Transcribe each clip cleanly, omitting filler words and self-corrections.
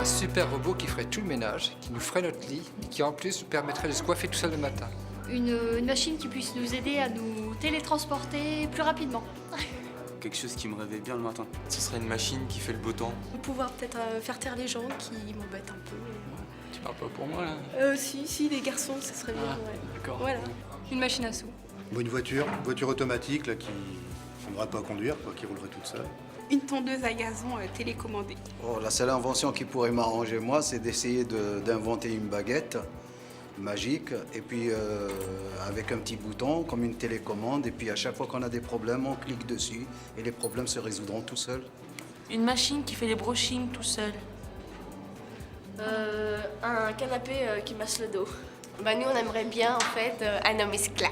super robot qui ferait tout le ménage, qui nous ferait notre lit et qui en plus nous permettrait de se coiffer tout seul le matin. Une machine qui puisse nous aider à nous télétransporter plus rapidement. Quelque chose qui me réveille bien le matin. Ce serait une machine qui fait le beau temps. De pouvoir peut-être faire taire les gens qui m'embêtent un peu. Tu parles pas pour moi là? Si, les garçons, ça serait bien. Ouais. D'accord. Voilà. Une machine à sous. Une voiture automatique là, qui ne faudra pas conduire, quoi, qui roulerait toute seule. Une tondeuse à gazon télécommandée. Oh, la seule invention qui pourrait m'arranger, moi, c'est d'essayer d'inventer une baguette magique, et puis avec un petit bouton, comme une télécommande, et puis à chaque fois qu'on a des problèmes, on clique dessus, et les problèmes se résoudront tout seuls. Une machine qui fait les brushings tout seul. Un canapé qui masse le dos. Bah, nous, on aimerait bien, en fait, un homme esclave.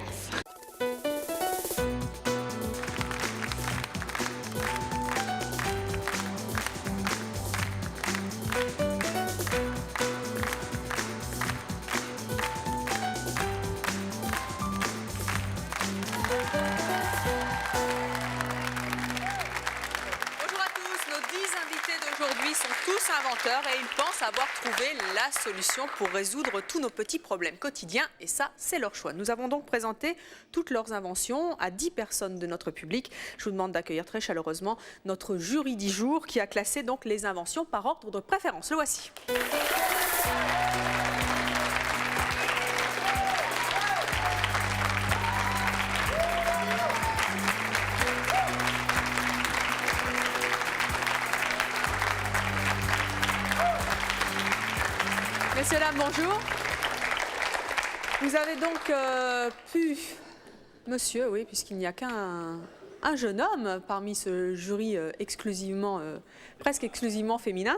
Sont tous inventeurs et ils pensent avoir trouvé la solution pour résoudre tous nos petits problèmes quotidiens et ça, c'est leur choix. Nous avons donc présenté toutes leurs inventions à 10 personnes de notre public. Je vous demande d'accueillir très chaleureusement notre jury du jour qui a classé donc les inventions par ordre de préférence. Le voici. Messieurs, dames, bonjour. Vous avez donc pu, monsieur, oui, puisqu'il n'y a qu'un jeune homme parmi ce jury presque exclusivement féminin.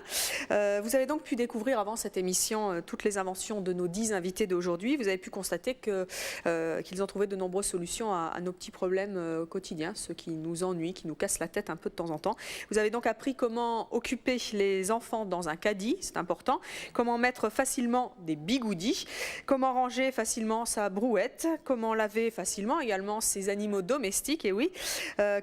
Vous avez donc pu découvrir avant cette émission toutes les inventions de nos 10 invités d'aujourd'hui. Vous avez pu constater qu'ils ont trouvé de nombreuses solutions à nos petits problèmes quotidiens, ceux qui nous ennuient, qui nous cassent la tête un peu de temps en temps. Vous avez donc appris comment occuper les enfants dans un caddie, c'est important, comment mettre facilement des bigoudis, comment ranger facilement sa brouette, comment laver facilement également ses animaux domestiques, et oui,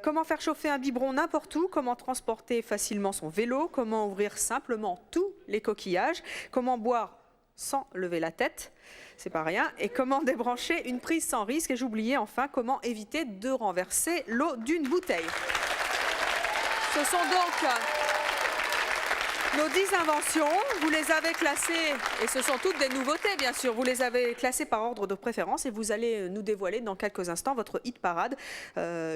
comment faire chauffer un biberon n'importe où, comment transporter facilement son vélo, comment ouvrir simplement tous les coquillages, comment boire sans lever la tête, c'est pas rien, et comment débrancher une prise sans risque, et j'oubliais enfin comment éviter de renverser l'eau d'une bouteille. Ce sont donc nos 10 inventions, vous les avez classées, et ce sont toutes des nouveautés bien sûr, vous les avez classées par ordre de préférence et vous allez nous dévoiler dans quelques instants votre hit parade,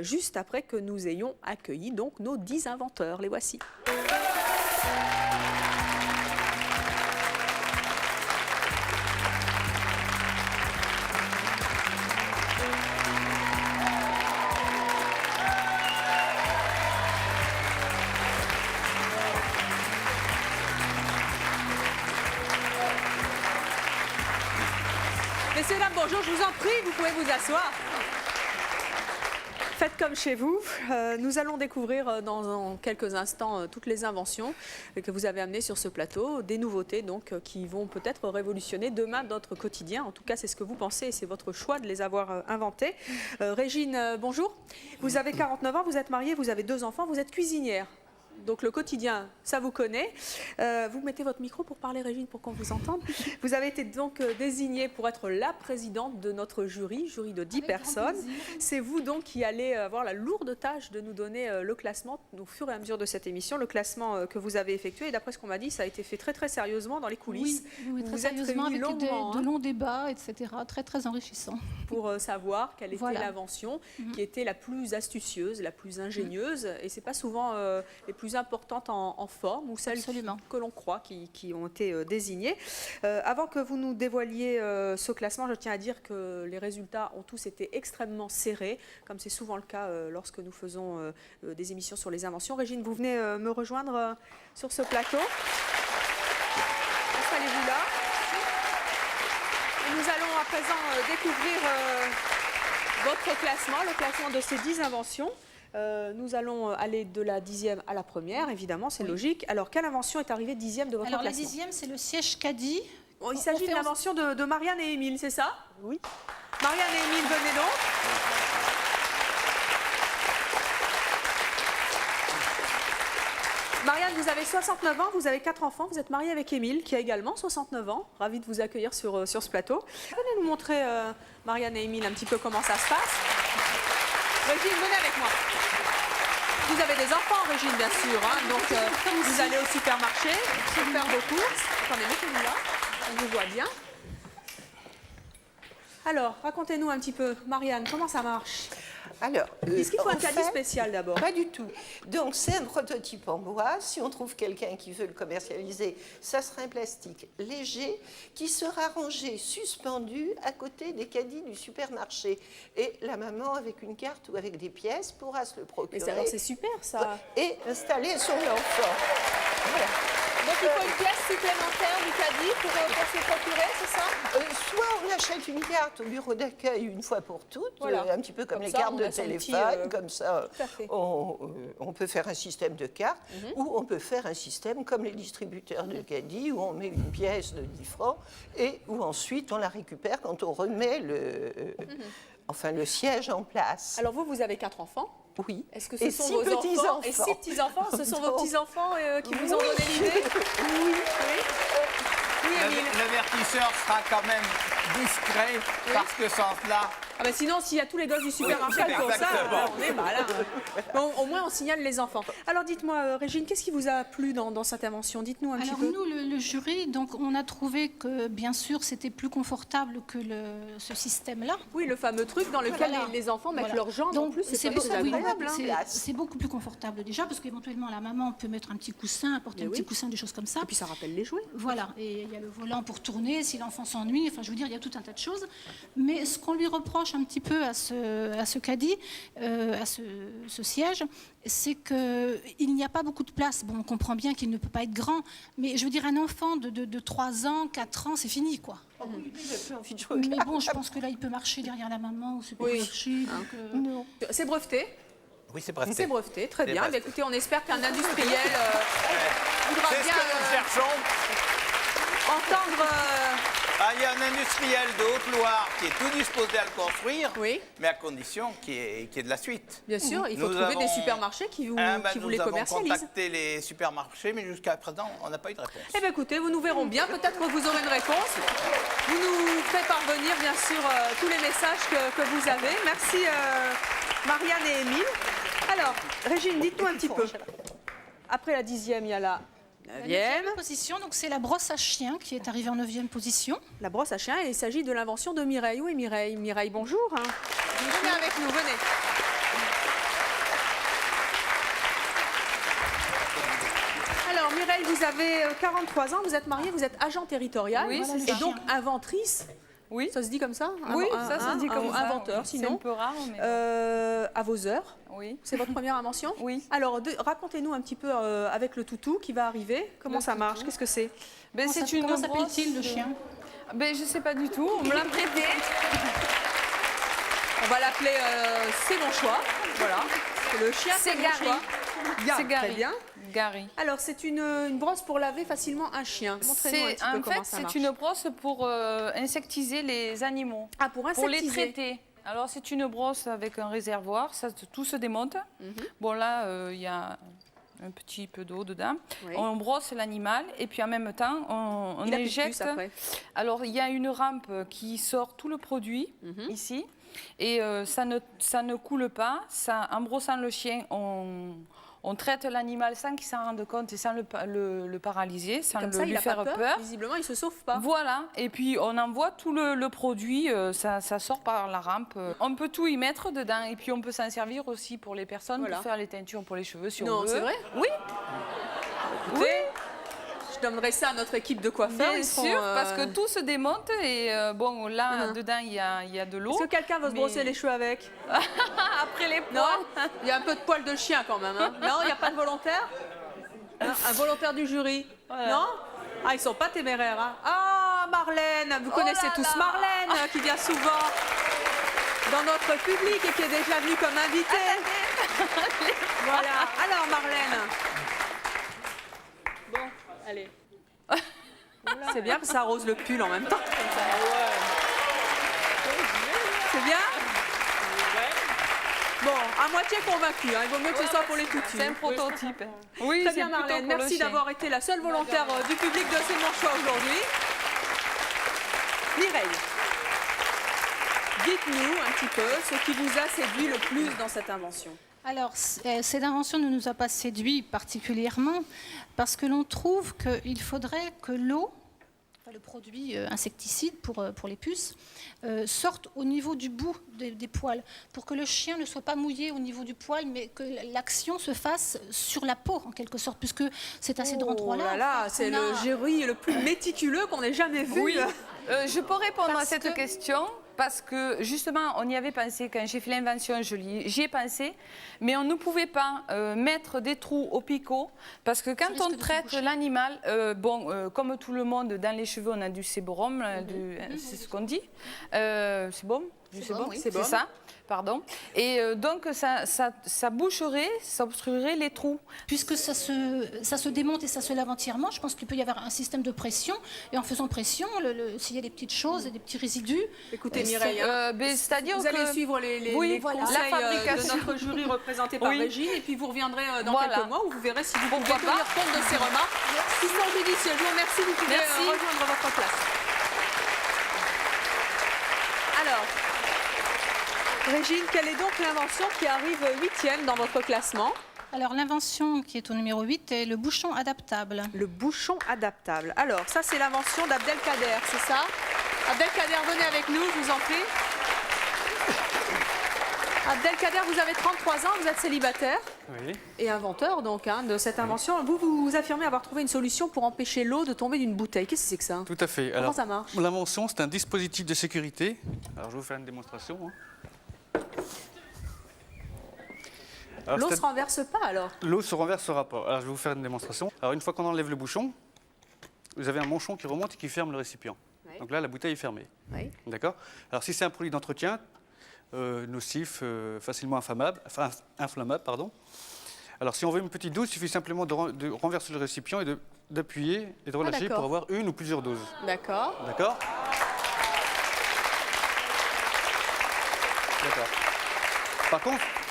juste après que nous ayons accueilli donc nos 10 inventeurs. Les voici. Messieurs, dames, bonjour, je vous en prie, vous pouvez vous asseoir. Faites comme chez vous. Nous allons découvrir dans quelques instants toutes les inventions que vous avez amenées sur ce plateau, des nouveautés donc qui vont peut-être révolutionner demain notre quotidien. En tout cas, c'est ce que vous pensez et c'est votre choix de les avoir inventées. Régine, bonjour. Vous avez 49 ans, vous êtes mariée, vous avez 2 enfants, vous êtes cuisinière. Donc le quotidien, ça vous connaît. Vous mettez votre micro pour parler, Régine, pour qu'on vous entende. Vous avez été donc désignée pour être la présidente de notre jury de 10 personnes. C'est vous donc qui allez avoir la lourde tâche de nous donner le classement au fur et à mesure de cette émission, le classement que vous avez effectué. Et d'après ce qu'on m'a dit, ça a été fait très très sérieusement dans les coulisses. Oui, très sérieusement, avec de longs débats, etc. Très très enrichissant. Pour savoir quelle était l'invention qui était la plus astucieuse, la plus ingénieuse. Et c'est pas souvent les plus importantes en forme ou celles que l'on croit qui ont été désignées. Avant que vous nous dévoiliez ce classement, je tiens à dire que les résultats ont tous été extrêmement serrés, comme c'est souvent le cas lorsque nous faisons des émissions sur les inventions. Régine, vous venez me rejoindre sur ce plateau. Installez-vous là. Et nous allons à présent découvrir votre classement, le classement de ces 10 inventions. Nous allons aller de la 10e à la première, évidemment, c'est logique. Alors, quelle invention est arrivée 10e de votre classement? La 10e, c'est le siège caddie. Bon, il s'agit de l'invention de Marianne et Émile, c'est ça? Oui. Marianne et Émile, venez donc. Marianne, vous avez 69 ans, vous avez 4 enfants, vous êtes mariée avec Émile, qui a également 69 ans. Ravi de vous accueillir sur ce plateau. Venez nous montrer, Marianne et Émile, un petit peu comment ça se passe. Régine, venez avec moi. Vous avez des enfants, Régine, bien sûr, hein, donc vous allez au supermarché pour faire vos courses. Attendez, mettez-vous là, on vous voit bien. Alors, racontez-nous un petit peu, Marianne, comment ça marche? Alors, est-ce qu'il faut un caddie spécial d'abord? Pas du tout. Donc, c'est un prototype en bois. Si on trouve quelqu'un qui veut le commercialiser, ça sera un plastique léger qui sera rangé, suspendu à côté des caddies du supermarché. Et la maman, avec une carte ou avec des pièces, pourra se le procurer. Mais alors, c'est super, ça. Et installer son enfant. Voilà. Donc, il faut une pièce supplémentaire du caddie pour se procurer, c'est ça? Soit on achète une carte au bureau d'accueil une fois pour toutes, voilà. Un petit peu comme les ça, cartes de téléphone, comme ça, fait. on peut faire un système de cartes, ou on peut faire un système comme les distributeurs de caddie, où on met une pièce de 10 francs, et où ensuite on la récupère quand on remet le siège en place. Alors vous avez 4 enfants? Oui. Est-ce que ce sont vos enfants? Et 6 petits-enfants, ce sont vos petits-enfants qui vous ont donné l'idée? Oui. Oui, Émile. L'avertisseur sera quand même discret parce que sans cela... Ah ben sinon, s'il y a tous les gosses du supermarché pour ça, on est mal. Bon, au moins, on signale les enfants. Alors dites-moi, Régine, qu'est-ce qui vous a plu dans cette invention? Dites-nous un petit peu. Alors nous, le jury, donc, on a trouvé que, bien sûr, c'était plus confortable que ce système-là. Oui, le fameux truc dans lequel les enfants mettent leurs jambes. En plus, c'est pas agréable. C'est beaucoup plus confortable déjà, parce qu'éventuellement, la maman peut mettre un petit coussin, apporter un petit coussin, des choses comme ça. Et puis ça rappelle les jouets. Voilà, et il y a le volant pour tourner, si l'enfant s'ennuie, enfin je veux dire, il y a tout un tas de choses. Mais ce qu'on lui reproche un petit peu à ce caddie, à ce siège, c'est qu'il n'y a pas beaucoup de place. Bon, on comprend bien qu'il ne peut pas être grand, mais je veux dire, un enfant de 3 ans, 4 ans, c'est fini, quoi. Mais bon, je pense que là, il peut marcher derrière la maman, ou c'est pas marcher. Non. C'est breveté? Oui, c'est breveté. C'est breveté, très bien. Mais écoutez, on espère qu'un industriel voudra bien... C'est ce que nous cherchons. Entendre... il y a un industriel de Haute-Loire qui est tout disposé à le construire, mais à condition qu'il y ait de la suite. Bien sûr, il faut trouver des supermarchés qui vous les commercialisent. Nous avons contacté les supermarchés, mais jusqu'à présent, on n'a pas eu de réponse. Eh bien écoutez, nous verrons bien, peut-être que vous aurez une réponse. Vous nous faites parvenir, bien sûr, tous les messages que vous avez. Merci Marianne et Émile. Alors, Régine, dites-nous un petit peu. Après la 10e, il y a la 9e position, donc c'est la brosse à chien qui est arrivée en 9e position. La brosse à chien, et il s'agit de l'invention de Mireille. Oui, Mireille. Mireille, bonjour. Venez avec nous, venez. Alors, Mireille, vous avez 43 ans, vous êtes mariée, vous êtes agent territorial. Oui, et donc inventrice. Oui. Ça se dit comme ça? Oui, ça se dit comme ça. Inventeur, sinon. C'est un peu rare, mais... à vos heures. Oui. C'est votre première invention? Oui. Alors, racontez-nous un petit peu avec le toutou qui va arriver. Comment ça marche? Qu'est-ce que c'est? Comment s'appelle-t-il, le chien? Je ne sais pas du tout. On me l'a prêté. On va l'appeler C'est mon choix. Voilà. Le chien, c'est mon choix. C'est Gary. Très bien. Gary. Alors, c'est une brosse pour laver facilement un chien. Montrez-nous un petit peu comment ça marche. C'est une brosse pour insectiser les animaux. Ah, pour insectiser. Pour les traiter. Alors, c'est une brosse avec un réservoir. Tout se démonte. Bon, là, il y a un petit peu d'eau dedans. Oui. On brosse l'animal et puis en même temps, on injecte. Alors, il y a une rampe qui sort tout le produit ici. Et ça ne coule pas. En brossant le chien, on traite l'animal sans qu'il s'en rende compte et sans le paralyser, sans lui faire peur. Visiblement, il ne se sauve pas. Voilà. Et puis, on envoie tout le produit. Ça sort par la rampe. On peut tout y mettre dedans. Et puis, on peut s'en servir aussi pour les personnes, pour faire les teintures pour les cheveux, si on veut. Non, c'est vrai? Oui. Écoutez, je donnerai ça à notre équipe de coiffeurs. Bien sûr, parce que tout se démonte. Et bon, là, dedans, il y a de l'eau. Est-ce que quelqu'un va se brosser les cheveux avec? Après les poils. Non, il y a un peu de poil de chien quand même. Hein. Non, il n'y a pas de volontaire? Un volontaire du jury? Non? Ah, ils sont pas téméraires. Hein. Ah, Marlène, vous connaissez tous Marlène, qui vient souvent dans notre public et qui est déjà venue comme invitée. Voilà. Alors, Marlène. Bon, allez. C'est bien, ça arrose le pull en même temps. C'est bien? Bon, à moitié convaincu, hein. Il vaut mieux que ce soit pour les coutumes. C'est un prototype. Oui, Très c'est bien, plutôt Marlène. pour le Merci chien. d'avoir été la seule volontaire du public de C'est mon choix aujourd'hui. Mireille, dites-nous un petit peu ce qui vous a séduit le plus dans cette invention. Alors, cette invention ne nous a pas séduit particulièrement parce que l'on trouve qu'il faudrait que l'eau, le produit insecticide pour les puces, sorte au niveau du bout des poils, pour que le chien ne soit pas mouillé au niveau du poil, mais que l'action se fasse sur la peau, en quelque sorte, puisque c'est à cet endroit-là. Oh là là, c'est le jury le plus méticuleux qu'on ait jamais vu. Oui. Je peux répondre à cette question parce que justement, on y avait pensé quand j'ai fait l'invention, j'y ai pensé, mais on ne pouvait pas mettre des trous au picot parce que quand on traite l'animal, comme tout le monde, dans les cheveux, on a du séborum, c'est ce qu'on dit. C'est bon? C'est ça, pardon. Et donc, ça boucherait, ça obstruerait les trous. Puisque ça se démonte et ça se lave entièrement, je pense qu'il peut y avoir un système de pression. Et en faisant pression, s'il y a des petites choses et des petits résidus... Écoutez, Mireille, c'est-à-dire vous allez suivre les conseils de notre jury représenté par Régine, et puis vous reviendrez dans quelques mois où vous verrez si vous pouvez tenir compte de ces remarques qui sont judicieuses. Je vous remercie, vous pouvez rejoindre votre place. Alors... Régine, quelle est donc l'invention qui arrive 8e dans votre classement? Alors, l'invention qui est au numéro 8 est le bouchon adaptable. Le bouchon adaptable. Alors, ça, c'est l'invention d'Abdelkader, c'est ça? Abdelkader, venez avec nous, je vous en prie. Abdelkader, vous avez 33 ans, vous êtes célibataire. Oui. Et inventeur, donc, de cette invention. Vous affirmez avoir trouvé une solution pour empêcher l'eau de tomber d'une bouteille. Qu'est-ce que c'est que ça? Tout à fait. Comment ça marche? L'invention, c'est un dispositif de sécurité. Alors, je vais vous faire une démonstration. L'eau ne se renverse pas alors? L'eau ne se renversera pas. Alors je vais vous faire une démonstration. Alors une fois qu'on enlève le bouchon, vous avez un manchon qui remonte et qui ferme le récipient. Oui. Donc là, la bouteille est fermée. Oui. D'accord? Alors si c'est un produit d'entretien, nocif, facilement inflammable, pardon. Alors si on veut une petite dose, il suffit simplement de renverser le récipient et d'appuyer et de relâcher pour avoir une ou plusieurs doses. D'accord. D'accord? D'accord.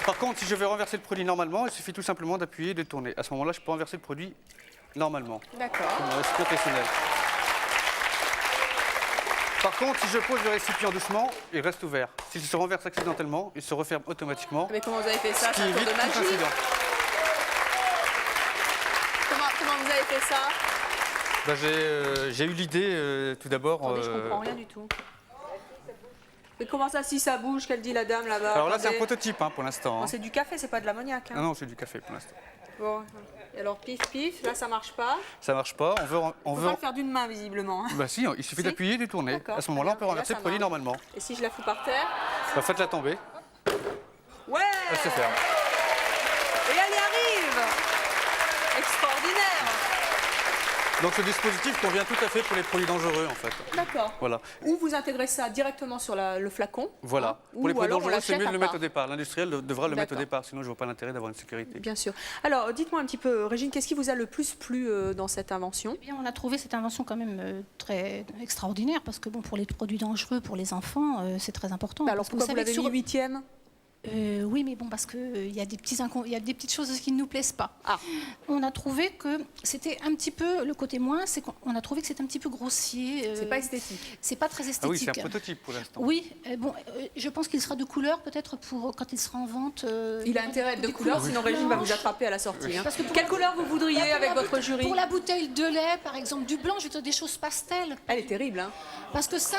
Par contre, si je veux renverser le produit normalement, il suffit tout simplement d'appuyer et de tourner. À ce moment-là, je peux renverser le produit normalement. D'accord. Comme un récipient professionnel. Par contre, si je pose le récipient doucement, il reste ouvert. S'il se renverse accidentellement, il se referme automatiquement. Mais comment vous avez fait ça? C'est un tour de magie. Comment vous avez fait ça? J'ai eu l'idée tout d'abord. Attendez, je comprends rien du tout. Mais comment ça, si ça bouge, qu'elle dit la dame là-bas? Alors là, c'est un prototype pour l'instant. C'est du café, c'est pas de l'ammoniac. Non, c'est du café pour l'instant. Bon, et alors pif, là ça marche pas. Ça marche pas. On veut pas le faire d'une main visiblement. Bah si, il suffit d'appuyer et de tourner. À ce moment-là, on peut renverser le produit normalement. Et si je la fous par terre? Bah, faites-la tomber. Ouais. Elle se ferme. Et elle y arrive. Extraordinaire. Donc ce dispositif convient tout à fait pour les produits dangereux en fait. D'accord. Voilà. Ou vous intégrez ça directement sur le flacon. Voilà. Hein, pour les produits dangereux, c'est mieux de le mettre au départ. départ. L'industriel devra le mettre au départ, sinon je ne vois pas l'intérêt d'avoir une sécurité. Bien sûr. Alors dites-moi un petit peu, Régine, qu'est-ce qui vous a le plus plu dans cette invention? Eh bien, on a trouvé cette invention quand même très extraordinaire parce que bon, pour les produits dangereux, pour les enfants, c'est très important. Bah alors pourquoi vous l'avez mis 8e? Oui, mais bon, parce qu'il y a des petites choses qui ne nous plaisent pas. On a trouvé que c'était un petit peu, le côté moins, c'est qu'on a trouvé que c'était un petit peu grossier. C'est pas esthétique. C'est pas très esthétique. Ah oui, c'est un prototype pour l'instant. Oui, bon, je pense qu'il sera de couleur peut-être pour quand il sera en vente. Il a intérêt à être de couleur, sinon Régine va vous attraper à la sortie. Hein. Parce que quelle couleur vous voudriez avec votre jury? Pour la bouteille de lait, par exemple, du blanc, je vais te dire des choses pastel. Elle est terrible, hein. Parce que ça,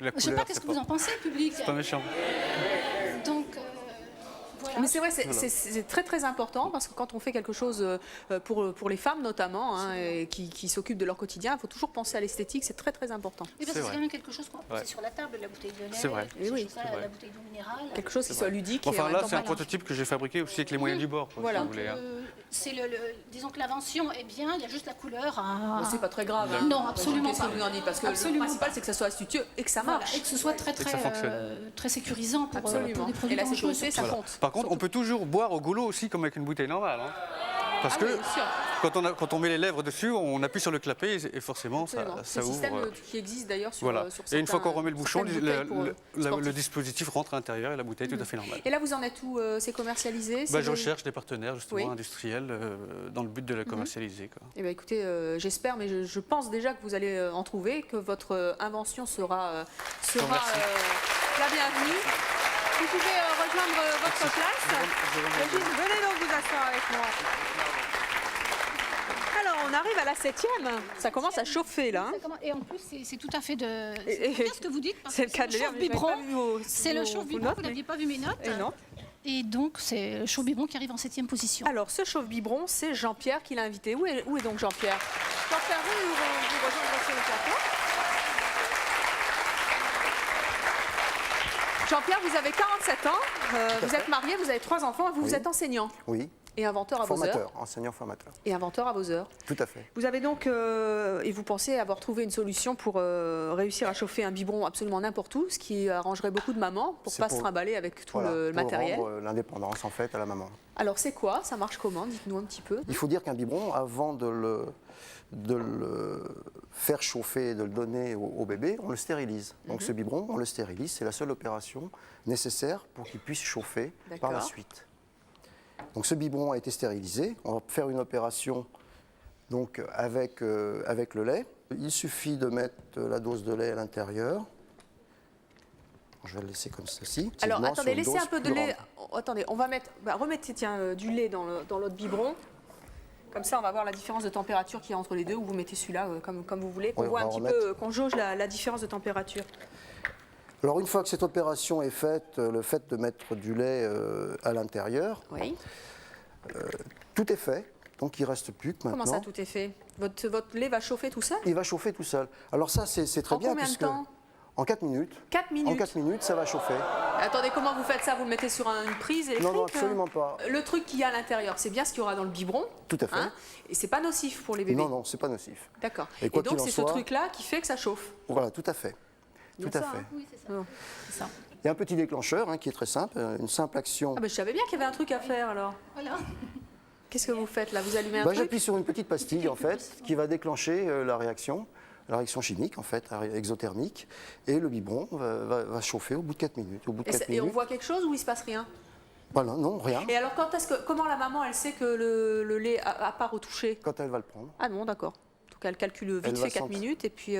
je ne sais pas qu'est-ce que vous en pensez, public. C'est pas méchant. Donc, voilà. Mais c'est vrai, c'est très très important parce que quand on fait quelque chose pour les femmes notamment, hein, et qui s'occupent de leur quotidien, il faut toujours penser à l'esthétique, c'est très très important. Oui, parce que c'est quand même quelque chose qu'on a sur la table, la bouteille de lait, c'est vrai. La bouteille d'eau minérale. Quelque chose qui soit ludique. Enfin là, c'est un prototype que j'ai fabriqué aussi avec les moyens du bord. Voilà. Si vous voulez, hein. Disons que l'invention est bien, il y a juste la couleur. C'est pas très grave. Hein. Non, absolument pas. Vous en dites, parce que le principal, c'est que ça soit astucieux et que ça marche. Et que ce soit très sécurisant pour des produits et la sécurité, ça compte. Par contre, on peut toujours boire au goulot aussi comme avec une bouteille normale. Hein. Parce que bien sûr. quand on met les lèvres dessus, on appuie sur le clapet et forcément ça ouvre. C'est un système qui existe d'ailleurs sur, voilà. sur Et une fois qu'on remet le bouchon, le le dispositif rentre à l'intérieur et la bouteille est tout à fait normale. Et là, vous en êtes où? C'est commercialisé? Je recherche des partenaires justement industriels dans le but de la commercialiser. Eh bien, écoutez, j'espère, mais je pense déjà que vous allez en trouver, que votre invention sera la bienvenue. Vous pouvez rejoindre votre place. Régine, venez donc vous asseoir avec moi. Alors, on arrive à la 7e. Ça commence à chauffer, là. Et en plus, c'est tout à fait de... C'est ce que vous dites. C'est le cas de le dire, mais c'est le chauffe-biberon. Vous n'aviez pas vu mes notes. Et non. Et donc, c'est le chauffe-biberon qui arrive en 7e position. Alors, ce chauffe-biberon, c'est Jean-Pierre qui l'a invité. Où est donc Jean-Pierre? Jean-Pierre, vous rejoindre sur le plateau. Jean-Pierre, vous avez 47 ans, vous êtes marié, vous avez 3 enfants, vous êtes enseignant. Oui. Et inventeur à vos heures. Formateur, enseignant-formateur. Et inventeur à vos heures. Tout à fait. Vous avez donc, et vous pensez avoir trouvé une solution pour réussir à chauffer un biberon absolument n'importe où, ce qui arrangerait beaucoup de mamans pour ne pas se trimballer avec tout le matériel. Pour rendre l'indépendance en fait à la maman. Alors c'est quoi? Ça marche comment? Dites-nous un petit peu. Il faut dire qu'un biberon, avant de le faire chauffer et de le donner au bébé, on le stérilise. Donc ce biberon, on le stérilise, c'est la seule opération nécessaire pour qu'il puisse chauffer par la suite. Donc ce biberon a été stérilisé, on va faire une opération donc, avec le lait. Il suffit de mettre la dose de lait à l'intérieur. Je vais le laisser comme ceci. Alors attendez, laissez un peu de lait. Attendez, on va mettre, remettez du lait dans l'autre biberon. Comme ça, on va voir la différence de température qu'il y a entre les deux, ou vous mettez celui-là comme vous voulez, qu'on voit un petit peu, qu'on jauge la différence de température. Alors une fois que cette opération est faite, le fait de mettre du lait à l'intérieur, tout est fait, donc il ne reste plus que maintenant... Comment ça, tout est fait? Votre lait va chauffer tout seul? Il va chauffer tout seul. Alors ça, c'est très bien. En combien de temps? En 4 minutes. 4 minutes? En 4 minutes, ça va chauffer. Attendez, comment vous faites ça? Vous le mettez sur une prise électrique? Non, absolument pas. Le truc qu'il y a à l'intérieur, c'est bien ce qu'il y aura dans le biberon. Tout à fait. Et c'est pas nocif pour les bébés? Non, c'est pas nocif. D'accord. Et donc c'est ce truc-là qui fait que ça chauffe? Voilà, tout à fait. Tout à fait. Oui, c'est ça. Il y a un petit déclencheur qui est très simple, une simple action. Ah ben, je savais bien qu'il y avait un truc à faire alors. Voilà. Qu'est-ce que vous faites là? Vous allumez un truc? J'appuie sur une petite pastille en fait qui va déclencher la réaction chimique en fait, exothermique, et le biberon va chauffer au bout de 4 minutes. Et on voit quelque chose ou il se passe rien? Voilà, non, rien. Et alors comment la maman elle sait que le lait n'a pas retouché? Quand elle va le prendre. Ah bon, d'accord. Donc elle calcule vite fait 4 minutes et puis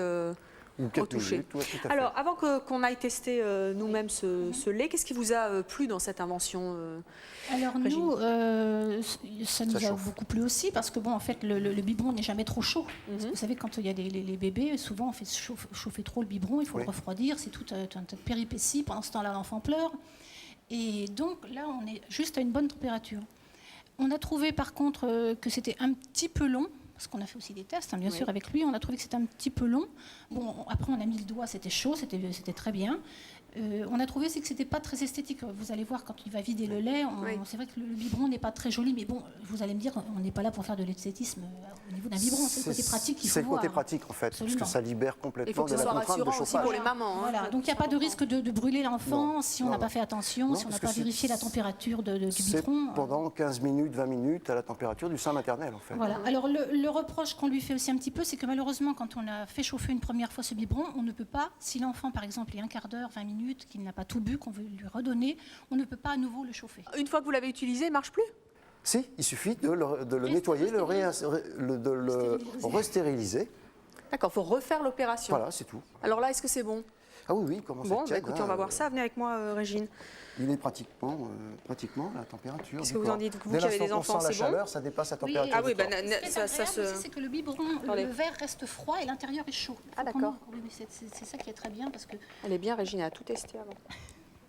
retoucher. Alors avant qu'on aille tester nous-mêmes ce lait, qu'est-ce qui vous a plu dans cette invention? Alors nous, ça nous a beaucoup plu aussi parce que bon, en fait, le biberon n'est jamais trop chaud. Vous savez, quand il y a les bébés, souvent on fait chauffer trop le biberon, il faut le refroidir, c'est tout un tas de péripéties. Pendant ce temps-là, l'enfant pleure. Et donc là, on est juste à une bonne température. On a trouvé par contre que c'était un petit peu long. Parce qu'on a fait aussi des tests, bien sûr, avec lui. On a trouvé que c'était un petit peu long. Bon, après, on a mis le doigt, c'était chaud, c'était très bien. On a trouvé aussi que c'était pas très esthétique. Vous allez voir, quand il va vider le lait, c'est vrai que le biberon n'est pas très joli, mais bon, vous allez me dire, on n'est pas là pour faire de l'esthétisme au niveau d'un biberon. C'est le côté pratique qu'il faut voir. C'est le côté pratique, en fait, parce que ça libère complètement de la contrainte de chauffage. Il faut que ce soit rassurant aussi pour les mamans. Voilà, donc il n'y a pas de risque de brûler l'enfant si on n'a pas fait attention, si on n'a pas vérifié la température du biberon. Pendant 15 minutes, 20 minutes à la température du sein maternel, en fait. Voilà. Alors le reproche qu'on lui fait aussi un petit peu, c'est que malheureusement, quand on a fait chauffer une première fois ce biberon, on ne peut pas, si l'enfant, par exemple, il y a un quart d'heure, 20 minutes, qu'il n'a pas tout bu, qu'on veut lui redonner, on ne peut pas à nouveau le chauffer. Une fois que vous l'avez utilisé, il ne marche plus? Si, il suffit de le nettoyer, de le restériliser. D'accord, il faut refaire l'opération. Voilà, c'est tout. Alors là, est-ce que c'est bon? Ah oui, comment ça Bon, écoutez, on va voir ça. Venez avec moi, Régine. Il est pratiquement la température. Qu'est-ce que vous en dites? Vous qui avez des enfants, c'est bon? La chaleur, ça dépasse la température. Ah oui, ça c'est que le biberon, le verre reste froid et l'intérieur est chaud. Ah d'accord. Oui, c'est ça qui est très bien parce que. Elle est bien, Régine, elle a tout testé avant.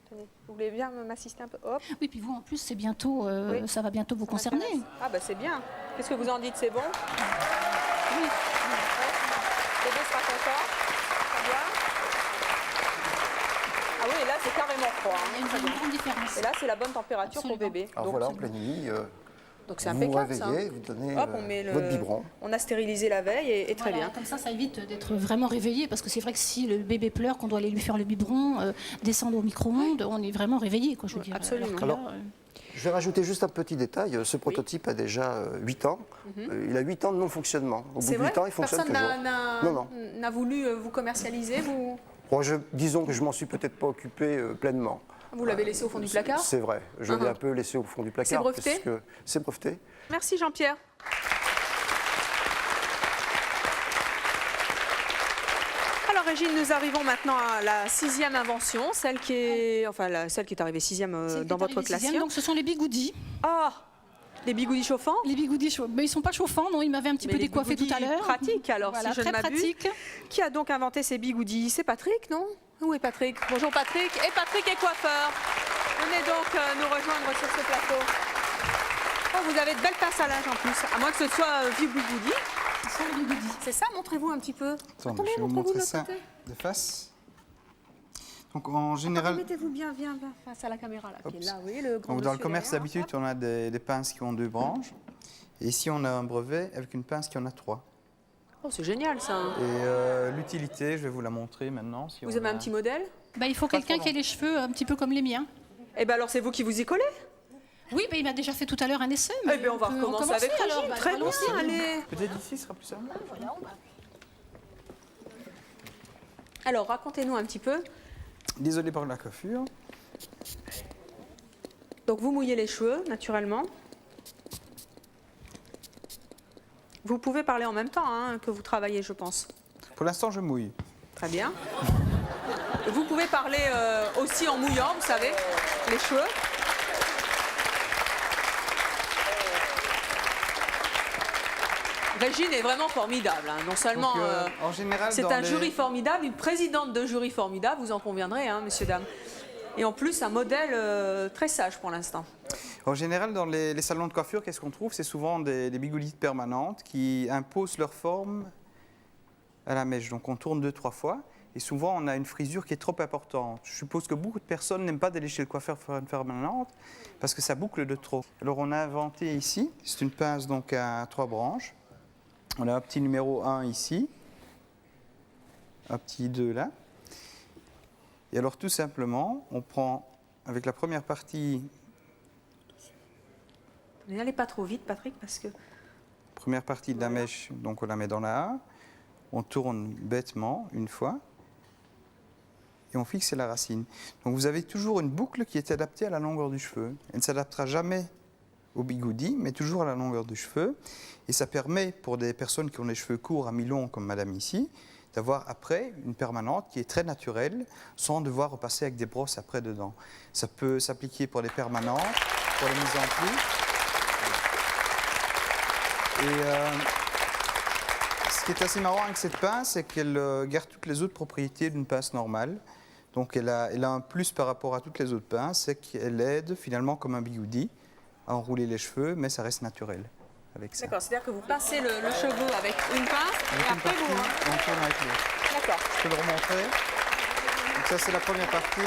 Tenez, vous voulez bien m'assister un peu? Hop. Oui, puis vous en plus, c'est bientôt, ça va bientôt vous concerner. Ah bah c'est bien. Qu'est-ce que vous en dites? C'est bon? Oui. Bébé sera content. Très bien. Ah oui, et là c'est carrément froid. Il y a une grande différence. Et là c'est la bonne température pour bébé. Alors voilà, en pleine nuit. Donc c'est impeccable, vous réveillez, vous donnez votre biberon. On a stérilisé la veille et très bien. Comme ça évite d'être vraiment réveillé parce que c'est vrai que si le bébé pleure, qu'on doit aller lui faire le biberon, descendre au micro-ondes, on est vraiment réveillé, quoi, je veux dire. Absolument. Alors, Je vais rajouter juste un petit détail. Ce prototype a déjà 8 ans. Il a 8 ans de non-fonctionnement. Au bout de 8 ans, il fonctionne toujours. Personne n'a voulu vous commercialiser Bon, disons que je m'en suis peut-être pas occupé pleinement. Vous l'avez laissé au fond du placard? C'est vrai. Je l'ai un peu laissé au fond du placard. C'est breveté? C'est breveté. Merci Jean-Pierre. Alors Régine, nous arrivons maintenant à la 6e invention, celle qui est arrivée 6e dans votre classement. Donc ce sont les bigoudis. Ah, les bigoudis chauffants? Les bigoudis chauffants. Mais ils ne sont pas chauffants, non, ils m'avaient un petit peu décoiffé tout à l'heure. Pratique alors, voilà, si je ne m'abuse. Qui a donc inventé ces bigoudis? C'est Patrick, non? Où est Patrick? Bonjour Patrick. Et Patrick est coiffeur. Venez donc nous rejoindre sur ce plateau. Oh, vous avez de belles pinces à linge en plus, à moins que ce soit bigoudi. Ce sont les bigoudis. C'est ça, montrez-vous un petit peu. Attendez, je vais vous montrer ça de face. Donc en général... Mettez-vous bien face à la caméra là, qui est là, oui, le grand. Donc dans le commerce d'habitude, on a des pinces qui ont 2 branches. Et ici, on a un brevet avec une pince qui en a 3. Oh, c'est génial ça. Et l'utilité, je vais vous la montrer maintenant. Si vous avez un petit modèle? Il faut quelqu'un qui ait les cheveux un petit peu comme les miens. Eh bien alors c'est vous qui vous y collez? Oui, il m'a déjà fait tout à l'heure un essai. Eh bien on va recommencer avec Régine. Très bien, allez. Peut-être ici, ce sera plus simple. Alors racontez-nous un petit peu. Désolé pour la coiffure. Donc vous mouillez les cheveux, naturellement. Vous pouvez parler en même temps que vous travaillez, je pense. Pour l'instant, je mouille. Très bien. Vous pouvez parler aussi en mouillant, vous savez, les cheveux. Régine est vraiment formidable. Non seulement c'est un jury formidable, une présidente de jury formidable, vous en conviendrez, messieurs, dames. Et en plus, un modèle très sage pour l'instant. En général, dans les salons de coiffure, qu'est-ce qu'on trouve? C'est souvent des bigoudis permanentes qui imposent leur forme à la mèche. Donc on tourne 2-3 fois. Et souvent, on a une frisure qui est trop importante. Je suppose que beaucoup de personnes n'aiment pas d'aller chez le coiffeur faire une permanente parce que ça boucle de trop. Alors on a inventé ici, c'est une pince donc à 3 branches. On a un petit numéro 1 ici, un petit 2 là. Et alors tout simplement, on prend avec la première partie... N'allez pas trop vite, Patrick, parce que... Première partie de la mèche, donc on la met dans la A. On tourne bêtement une fois. Et on fixe la racine. Donc vous avez toujours une boucle qui est adaptée à la longueur du cheveu. Elle ne s'adaptera jamais au bigoudi, mais toujours à la longueur du cheveu. Et ça permet, pour des personnes qui ont les cheveux courts à mi-long, comme madame ici, d'avoir après une permanente qui est très naturelle, sans devoir repasser avec des brosses après dedans. Ça peut s'appliquer pour les permanentes, pour les mises en pli. Et ce qui est assez marrant avec cette pince, c'est qu'elle garde toutes les autres propriétés d'une pince normale. Donc elle a un plus par rapport à toutes les autres pinces, c'est qu'elle aide finalement comme un bigoudi à enrouler les cheveux, mais ça reste naturel avec ça. D'accord, c'est-à-dire que vous passez le cheveu avec une pince et après vous... On tourne avec l'autre. D'accord. Je peux le remontrer. Donc ça c'est la première partie.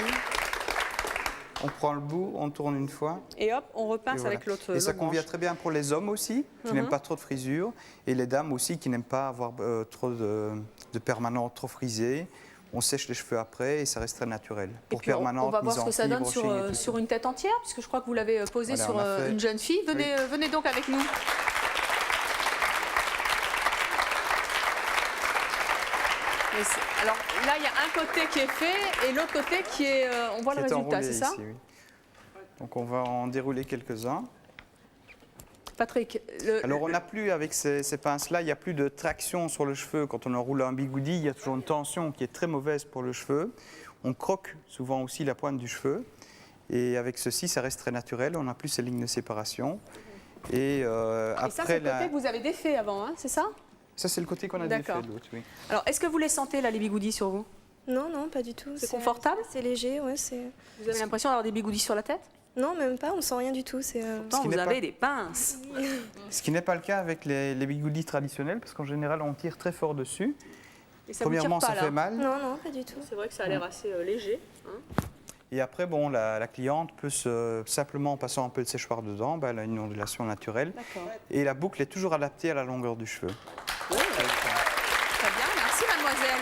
On prend le bout, on tourne une fois. Et hop, on repince avec l'autre. Et ça convient très bien pour les hommes aussi, qui n'aiment pas trop de frisure, et les dames aussi qui n'aiment pas avoir trop de permanentes trop frisées. On sèche les cheveux après et ça reste très naturel. Pour permanente, on va voir mise ce que ça en donne pli, sur une tête entière, puisque je crois que vous l'avez posé Voilà, sur une jeune fille. Venez, Oui. venez donc avec nous. Alors là, il y a un côté qui est fait et l'autre côté qui est... on voit le résultat, c'est ça? Ici, oui. Donc on va en dérouler quelques-uns. Patrick, alors on n'a plus, avec ces pinces-là, il n'y a plus de traction sur le cheveu. Quand on enroule un bigoudi, il y a toujours une tension qui est très mauvaise pour le cheveu. On croque souvent aussi la pointe du cheveu. Et avec ceci, ça reste très naturel. On n'a plus ces lignes de séparation. Et, après, ça, c'est le côté que vous avez défait avant, hein, c'est ça? Ça, c'est le côté qu'on a défait de l'autre, oui. Alors, est-ce que vous les sentez, là, les bigoudis sur vous? Non, non, pas du tout. C'est confortable? C'est léger, ouais. Vous avez l'impression d'avoir des bigoudis sur la tête? Non, même pas, on sent rien du tout. Pourtant, vous avez des pinces. Ce qui n'est pas le cas avec les bigoudis traditionnels, parce qu'en général, on tire très fort dessus. Et ça Premièrement, vous tire pas, ça fait mal. Non, non, pas du tout. C'est vrai que ça a l'air assez léger. Hein. Et après, bon, la cliente peut simplement, en passant un peu de séchoir dedans, elle a une ondulation naturelle. Et la boucle est toujours adaptée à la longueur du cheveu. Oh. Très bien, merci mademoiselle.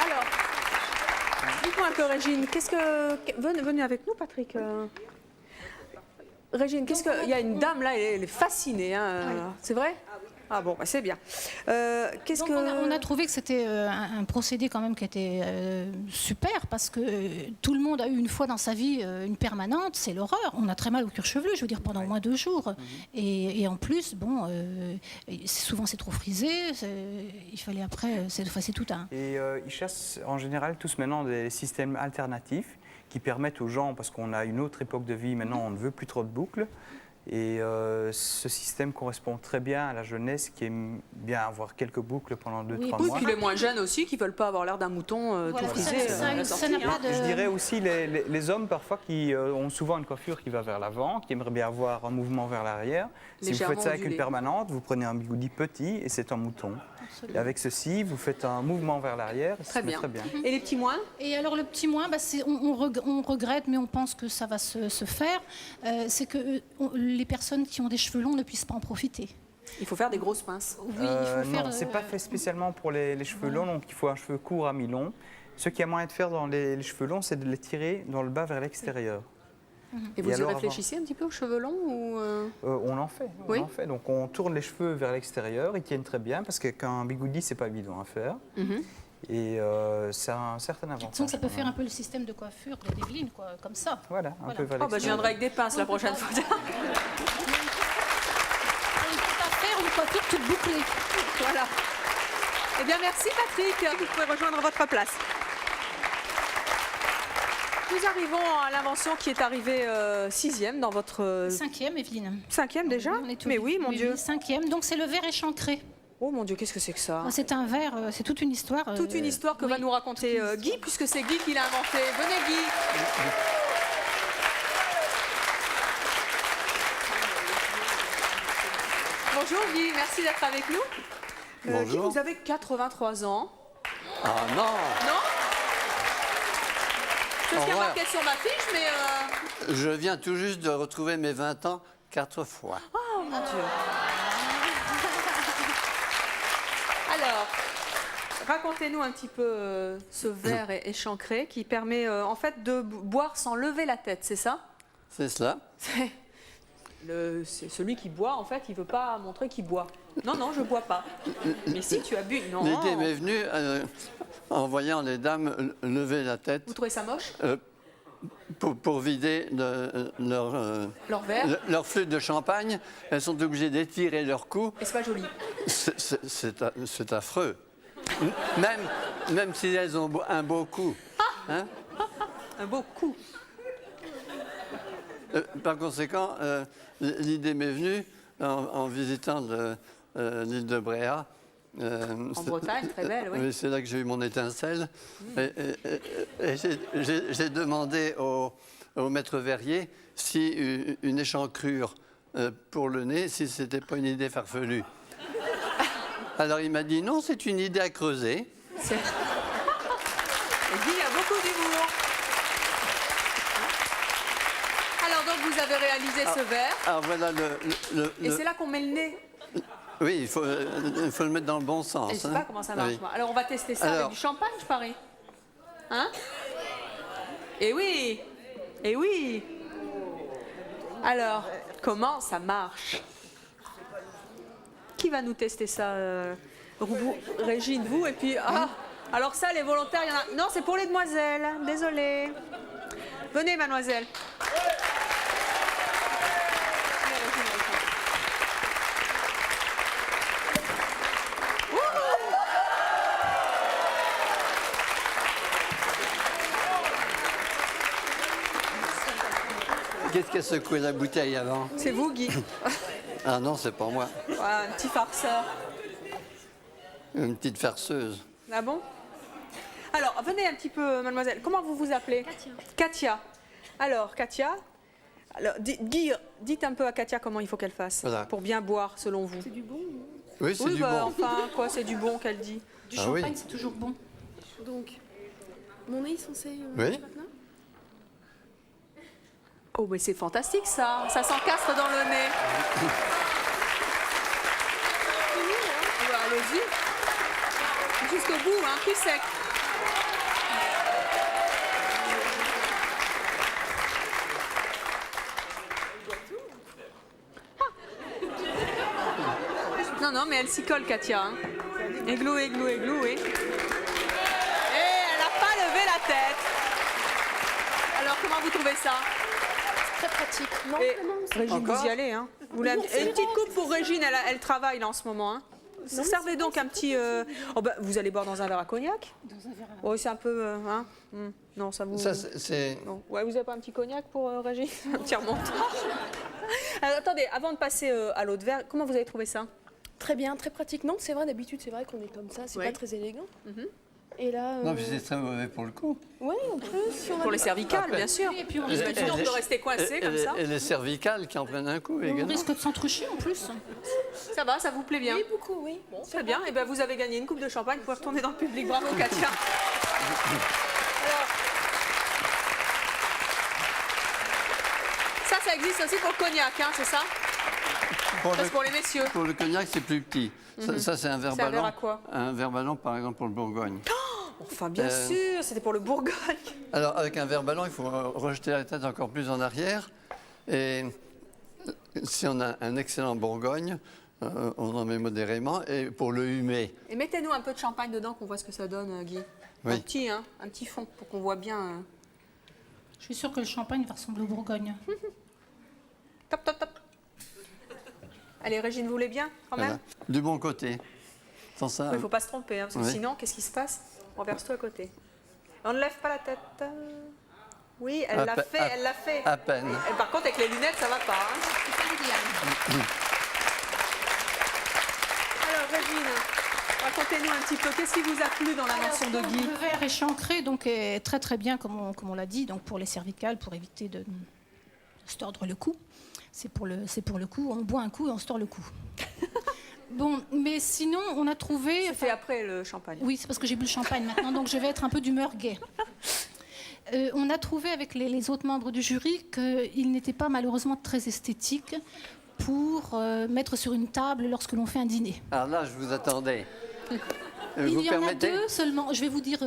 Alors, dites-moi que Régine, qu'est-ce que... Venez avec nous, Patrick. Régine, qu'est-ce que... Il y a une dame là, elle est fascinée, hein. C'est vrai? Ah bon, bah c'est bien. Donc on a trouvé que c'était un procédé quand même qui était super parce que tout le monde a eu une fois dans sa vie une permanente, c'est l'horreur. On a très mal au cuir chevelu, je veux dire pendant au moins 2 jours. Et en plus, bon, souvent c'est trop frisé, il fallait après, c'est tout un... Et ils chassent en général tous maintenant des systèmes alternatifs qui permettent aux gens, parce qu'on a une autre époque de vie, maintenant on ne veut plus trop de boucles. Et ce système correspond très bien à la jeunesse qui aime bien avoir quelques boucles pendant 2-3 mois. Et puis les moins jeunes aussi qui ne veulent pas avoir l'air d'un mouton tout frisé. Je dirais aussi les hommes parfois qui ont souvent une coiffure qui va vers l'avant, qui aimeraient bien avoir un mouvement vers l'arrière. Si vous faites ça avec une permanente, vous prenez un bigoudi petit et c'est un mouton. Et avec ceci, vous faites un mouvement vers l'arrière. Très bien. Et les petits moins? Et alors le petit moins, bah, on regrette, mais on pense que ça va se faire. C'est que les personnes qui ont des cheveux longs ne puissent pas en profiter. Il faut faire des grosses pinces. Oui, il faut faire... Non, c'est pas fait spécialement pour les cheveux longs, donc il faut un cheveu court à mi-long. Ce qu'il y a moyen de faire dans les cheveux longs, c'est de les tirer dans le bas vers l'extérieur. Et vous y réfléchissez un petit peu aux cheveux longs ou on en fait. Oui. On en fait. Donc on tourne les cheveux vers l'extérieur, ils tiennent très bien parce qu'un bigoudi, c'est pas évident à faire. Et ça a un certain avantage. Donc ça peut faire un peu le système de coiffure d'Evelyne, quoi, comme ça. Voilà, un peu vers l'extérieur. Je viendrai avec des pinces la prochaine fois. On ne peut pas faire une coiffure toute bouclée. Voilà. Eh bien, merci Patrick. Vous pouvez rejoindre votre place. Nous arrivons à l'invention qui est arrivée 6e dans votre... 5e, Evelyne. 5e déjà? Mais oui, mon Dieu. 5e, donc c'est le verre échancré. Oh mon Dieu, qu'est-ce que c'est que ça? C'est un verre, c'est toute une histoire. Toute une histoire que va nous raconter Guy, puisque c'est Guy qui l'a inventé. Venez Guy. Bonjour Guy, merci d'être avec nous. Bonjour. Guy, vous avez 83 ans. Ah non. Non? C'est ce qui est marqué sur ma fiche, mais... Je viens tout juste de retrouver mes 20 ans 4 fois. Oh mon Dieu. Alors, racontez-nous un petit peu ce verre échancré qui permet en fait de boire sans lever la tête, c'est ça? C'est cela. C'est celui qui boit, en fait, il ne veut pas montrer qu'il boit. Non, non, je ne bois pas. Mais si, tu as bu. Non. L'idée m'est venue en voyant les dames lever la tête. Vous trouvez ça moche? Pour vider leur flûte de champagne, elles sont obligées d'étirer leur cou. Et c'est pas joli. C'est affreux. Même si elles ont un beau cou. Hein? Un beau cou. Par conséquent, l'idée m'est venue en visitant l'île de Bréa. En Bretagne, très belle, oui. C'est là que j'ai eu mon étincelle. Et j'ai demandé au maître verrier si une échancrure pour le nez, si ce n'était pas une idée farfelue. Alors il m'a dit non, c'est une idée à creuser. Il dit il y a beaucoup d'humour. Alors donc vous avez réalisé ce verre. Alors voilà Et c'est là qu'on met le nez. Oui, il faut le mettre dans le bon sens. Je ne sais pas comment ça marche. Oui. Alors, on va tester ça avec du champagne, je parie. Hein? Eh oui! Eh oui! Alors, comment ça marche? Qui va nous tester ça? Régine, vous, et puis... Ah, alors ça, les volontaires, il y en a... Non, c'est pour les demoiselles. Désolée. Venez, mademoiselle. Qu'est-ce qui a secoué la bouteille avant? C'est vous, Guy. Ah non, c'est pas moi. Voilà, un petit farceur. Une petite farceuse. Ah bon? Alors, venez un petit peu, mademoiselle. Comment vous vous appelez? Katia. Katia. Alors, Katia, Guy, dites un peu à Katia comment il faut qu'elle fasse pour bien boire, selon vous. C'est du bon? Oui, c'est du bon. Enfin, quoi, c'est du bon qu'elle dit? Du champagne, c'est toujours bon. Donc, mon nez est censé... Oui. maintenant? Oh, mais c'est fantastique, ça. Ça s'encastre dans le nez. Allez-y. Jusqu'au bout, hein, plus sec. non, mais elle s'y colle, Katia. Hein. Églou, églou, églou, oui. Et elle n'a pas levé la tête. Alors, comment vous trouvez ça? Très pratique. Non, Régine, vous y allez. Hein. Vous voulez une petite coupe pour Régine, elle travaille là en ce moment. Hein. Servez donc un petit... Oh bah, vous allez boire dans un verre à cognac? Dans un verre à... Oui, c'est un peu... hein. Non, ça vous... Ça, c'est... Ouais, vous n'avez pas un petit cognac pour Régine? Un petit remontant. Alors, attendez, avant de passer à l'autre verre, comment vous avez trouvé ça? Très bien, très pratique. Non, c'est vrai, d'habitude, c'est vrai qu'on est comme ça, c'est pas très élégant. Et là... Non, puis c'est très mauvais pour le cou. Oui, en plus. Si on pour les cervicales, bien sûr. Et puis on risque risque de rester coincé comme ça. Et les cervicales qui en prennent un coup on également. risque de s'entrucher en plus. Ça va, ça vous plaît bien? Oui, beaucoup, oui. Bon, très bien. Et ben vous avez gagné une coupe de champagne. Vous pouvez retourner dans le public. Bravo, Katia. Alors, ça existe aussi pour le cognac, hein, c'est ça? C'est pour les messieurs. Pour le cognac, c'est plus petit. Ça, c'est un verre ballon. C'est un verre à quoi? Un verre ballon, par exemple, pour le Bourgogne. Enfin, bien sûr, c'était pour le Bourgogne. Alors, avec un verre ballon, il faut rejeter la tête encore plus en arrière. Et si on a un excellent Bourgogne, on en met modérément. Et pour le humer... Et mettez-nous un peu de champagne dedans, qu'on voit ce que ça donne, Guy. Oui. Un petit fond, pour qu'on voit bien... Je suis sûre que le champagne va ressembler au Bourgogne. Top, top, top. Allez, Régine, vous voulez bien, quand même? Du bon côté. Sans ça... Il ne faut pas se tromper, hein, parce que sinon, qu'est-ce qui se passe? Renverse-toi à côté. On ne lève pas la tête. Oui, elle l'a fait, elle l'a fait. À peine. Et par contre, avec les lunettes, ça ne va pas. Hein. Alors, Régine, racontez-nous un petit peu, qu'est-ce qui vous a plu dans l'invention de Guy? Le verre échancré, donc, est très très bien, comme on l'a dit, donc pour les cervicales, pour éviter de se tordre le cou. C'est pour le cou, on boit un coup et on se tord le cou. Bon, mais sinon, on a trouvé... C'est fait après le champagne. Oui, c'est parce que j'ai bu le champagne maintenant, donc je vais être un peu d'humeur gaie. On a trouvé avec les autres membres du jury qu'il n'était pas malheureusement très esthétique pour mettre sur une table lorsque l'on fait un dîner. Alors là, je vous attendais. Il y en a deux seulement, je vais vous dire,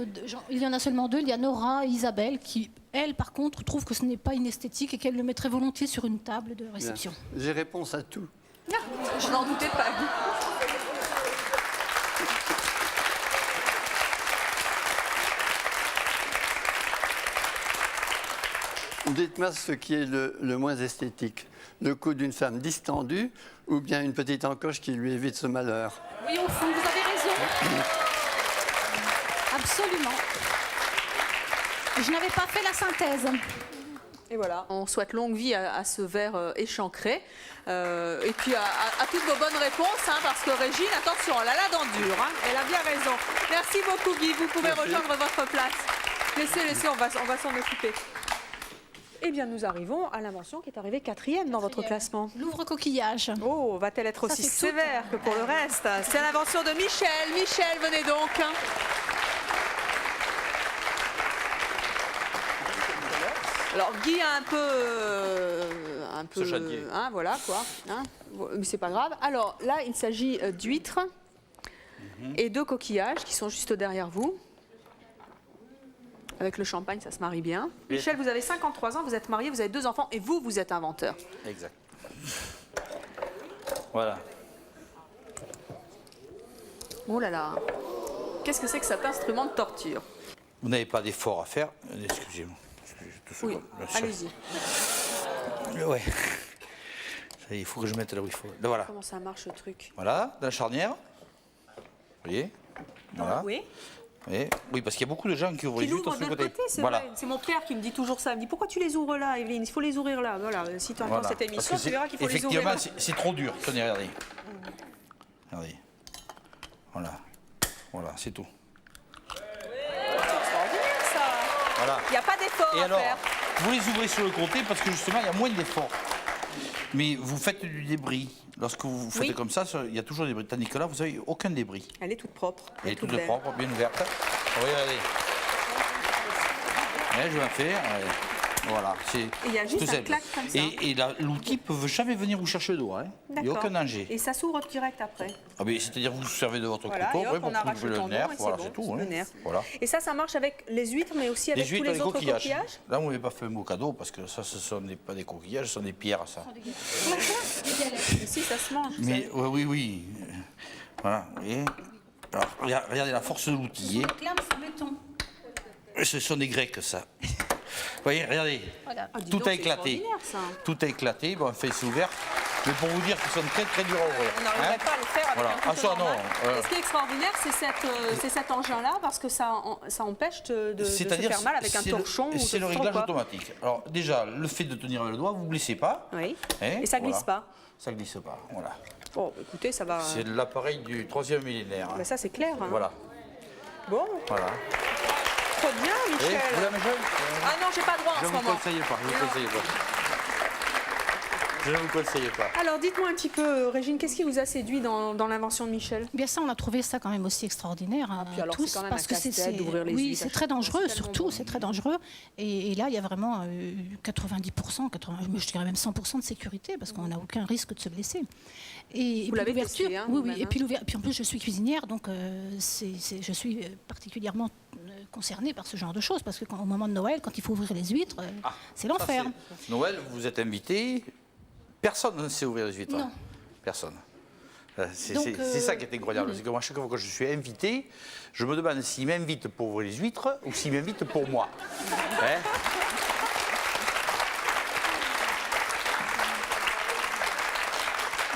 il y en a seulement deux. Il y a Nora et Isabelle qui, elles, par contre, trouvent que ce n'est pas inesthétique et qu'elles le mettraient volontiers sur une table de réception. J'ai réponse à tout. Je n'en doutais pas. Dites-moi ce qui est le moins esthétique. Le cou d'une femme distendue ou bien une petite encoche qui lui évite ce malheur? Oui, au fond, vous avez raison. Absolument. Je n'avais pas fait la synthèse. Et voilà, on souhaite longue vie à ce verre échancré. Et puis à toutes vos bonnes réponses, hein, parce que Régine, attention, elle a la dent dure. Hein, elle a bien raison. Merci beaucoup, Guy. Vous pouvez rejoindre votre place. Laissez, on va s'en occuper. Eh bien, nous arrivons à l'invention qui est arrivée 4e dans votre classement. L'ouvre-coquillage. Oh, va-t-elle être aussi sévère que pour le reste? C'est l'invention de Michel. Michel, venez donc. Alors, Guy a un peu hein, voilà quoi. Hein, mais c'est pas grave. Alors là, il s'agit d'huîtres et de coquillages qui sont juste derrière vous. Avec le champagne, ça se marie bien. Michel, vous avez 53 ans, vous êtes marié, vous avez 2 enfants et vous êtes inventeur. Exact. Voilà. Oh là là. Qu'est-ce que c'est que cet instrument de torture? Vous n'avez pas d'effort à faire. Excusez-moi. Oui, allez-y. Ouais. Il faut que je mette là où il faut. Là, voilà. Comment ça marche ce truc? Voilà, dans la charnière. Vous voyez? Voilà. Oui. Oui, parce qu'il y a beaucoup de gens qui ouvrent les huîtres sur le côté. C'est vrai. C'est mon père qui me dit toujours ça. Il me dit pourquoi tu les ouvres là, Evelyne? Il faut les ouvrir là. Voilà. Si tu entends cette émission, tu verras qu'il faut les ouvrir là. Effectivement, c'est trop dur. Tenez, regardez. Regardez. Voilà. Voilà, c'est tout. C'est extraordinaire ça. Voilà. Il n'y a pas d'effort à faire. Vous les ouvrez sur le côté parce que justement, il y a moins d'effort. Mais vous faites du débris. Lorsque vous faites comme ça, il y a toujours des débris. Tandis que là, vous n'avez aucun débris. Elle est toute propre. Elle est toute propre, bien ouverte. Regardez. Je vais la faire. Voilà. Il y a juste un clac comme ça. Et l'outil ne peut jamais venir vous chercher le doigt. Il n'y a aucun danger. Et ça s'ouvre direct après. C'est-à-dire que vous servez de votre couteau pour couper le nerf. Voilà, c'est tout. Voilà. Et ça marche avec les huîtres, mais aussi avec tous les autres coquillages. Là, vous n'avez pas fait un beau cadeau parce que ça, ce ne sont pas des coquillages, ce sont des pierres, ça. Si, ça se mange. Mais oui. Voilà, vous voyez. Alors, regardez la force de l'outil. Ce sont des Grecs, ça. Vous voyez, regardez. Voilà. Ah, tout donc, a éclaté. ça. Tout a éclaté. Bon, enfin, c'est ouvert. Mais pour vous dire qu'ils sont très très durs à ouvrir. On n'arriverait pas à le faire avec Voilà. un couteau Ça, normal. non. Et ce qui est extraordinaire, c'est cet engin-là, parce que ça empêche de se faire mal avec un torchon. ou C'est le je sais réglage quoi. automatique. Alors déjà, le fait de tenir avec le doigt, vous ne glissez pas. Oui. Hein, Et ça glisse voilà. pas. Ça glisse pas, voilà. Bon, écoutez, ça va. C'est l'appareil du 3e millénaire. Ben, ça, c'est clair. Hein. Voilà. Bon. Voilà. Trop bien, Michel. Et vous la Michel Ah non, j'ai pas droit en Je ce ne vous moment. conseille pas. Je ne vous conseille pas. Je ne vous conseille pas. Alors, dites-moi un petit peu, Régine, qu'est-ce qui vous a séduit dans l'invention de Michel? Bien ça, on a trouvé ça quand même aussi extraordinaire. Puis alors, tous, c'est quand même parce un que casse-tête d'ouvrir les oui, huîtres. c'est très dangereux, surtout, c'est très dangereux. Et là, il y a vraiment 90%, je dirais même 100% de sécurité, parce qu'on n'a aucun risque de se blesser. Et Vous puis l'avez l'ouverture, testé, hein, oui, vous-même, et puis en plus, je suis cuisinière, donc je suis particulièrement concernée par ce genre de choses, parce qu'au moment de Noël, quand il faut ouvrir les huîtres, c'est l'enfer. Noël, vous êtes invité. Personne ne sait ouvrir les huîtres. Non. Personne. C'est Donc, ça qui est incroyable. C'est que moi, chaque fois que je suis invité, je me demande s'il m'invite pour ouvrir les huîtres ou s'il m'invite pour moi. Hein?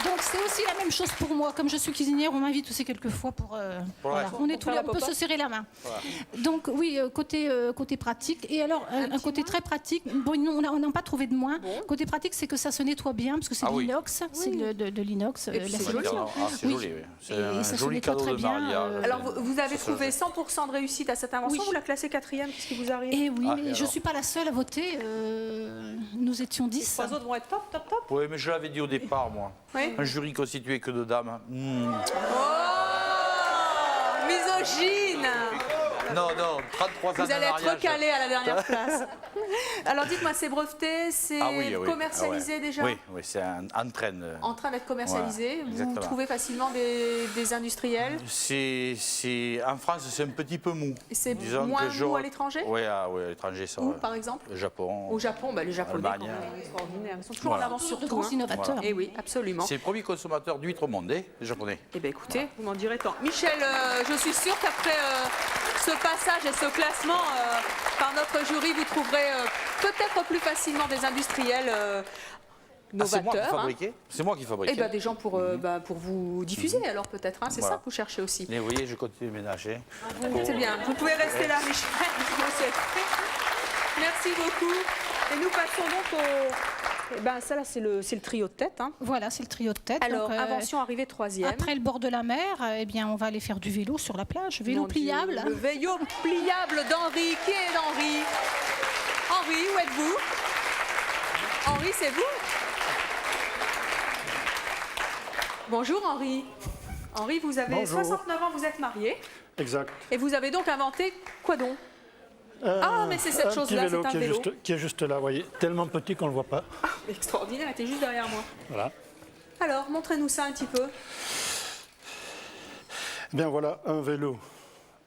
Donc c'est aussi la même chose pour moi. Comme je suis cuisinière, on m'invite aussi quelquefois pour... voilà. On est tous là, on peut se serrer la main. Voilà. Donc oui, côté pratique. Et alors, un côté très pratique, bon, on n'a pas trouvé de moins. Bon. Côté pratique, c'est que ça se nettoie bien, parce que c'est de l'inox. C'est de l'inox. C'est joli. C'est joli, oui. C'est un joli cadeau de mariage. Alors, vous avez trouvé 100% de réussite à cette invention, vous la classez 4e, qu'est-ce qui vous arrive? Et oui, mais je ne suis pas la seule à voter. Nous étions 10. Les 3 autres vont être top, top, top. Oui, mais je l'avais dit au départ, moi. Oui. Un jury constitué que de dames. Oh, misogyne. Non, 33 ans Vous allez de être mariage. recalé à la dernière place. Alors dites-moi, c'est breveté, c'est commercialisé déjà? Oui, c'est en train. En train d'être commercialisé. Voilà, vous trouvez facilement des industriels? En France, c'est un petit peu mou. C'est moins mou à l'étranger? Oui, à l'étranger, ça. Où, par exemple? Le Japon. Au Japon, les Japonais, quand même, extraordinaires. Ils sont toujours en avance sur tout. Grands innovateurs. Et oui, absolument. C'est le premier consommateur d'huîtres au monde, les Japonais. Eh bien, écoutez, vous m'en direz tant. Michel, je suis sûre qu'après ce passage et ce classement par notre jury, vous trouverez peut-être plus facilement des industriels novateurs. C'est moi qui fabrique. Et bien, des gens pour vous diffuser, alors peut-être. Hein, c'est ça que vous cherchez aussi. Et vous voyez, je continue de ménager. C'est bien. Vous pouvez rester là, Michel. Merci beaucoup. Et nous passons donc au... ça là, c'est le trio de tête. Hein. Voilà, c'est le trio de tête. Alors, donc, invention arrivée 3e. Après le bord de la mer, on va aller faire du vélo sur la plage. Vélo pliable. Le vélo pliable d'Henri. Qui est Henri? Henri, où êtes-vous? Henri, c'est vous? Bonjour Henri. Henri, vous avez 69 ans, vous êtes marié. Exact. Et vous avez donc inventé quoi donc? Mais c'est cette chose-là, c'est un vélo. Qui est juste là, vous voyez. Tellement petit qu'on ne le voit pas. Ah, extraordinaire, il était juste derrière moi. Voilà. Alors, montrez-nous ça un petit peu. Bien voilà, un vélo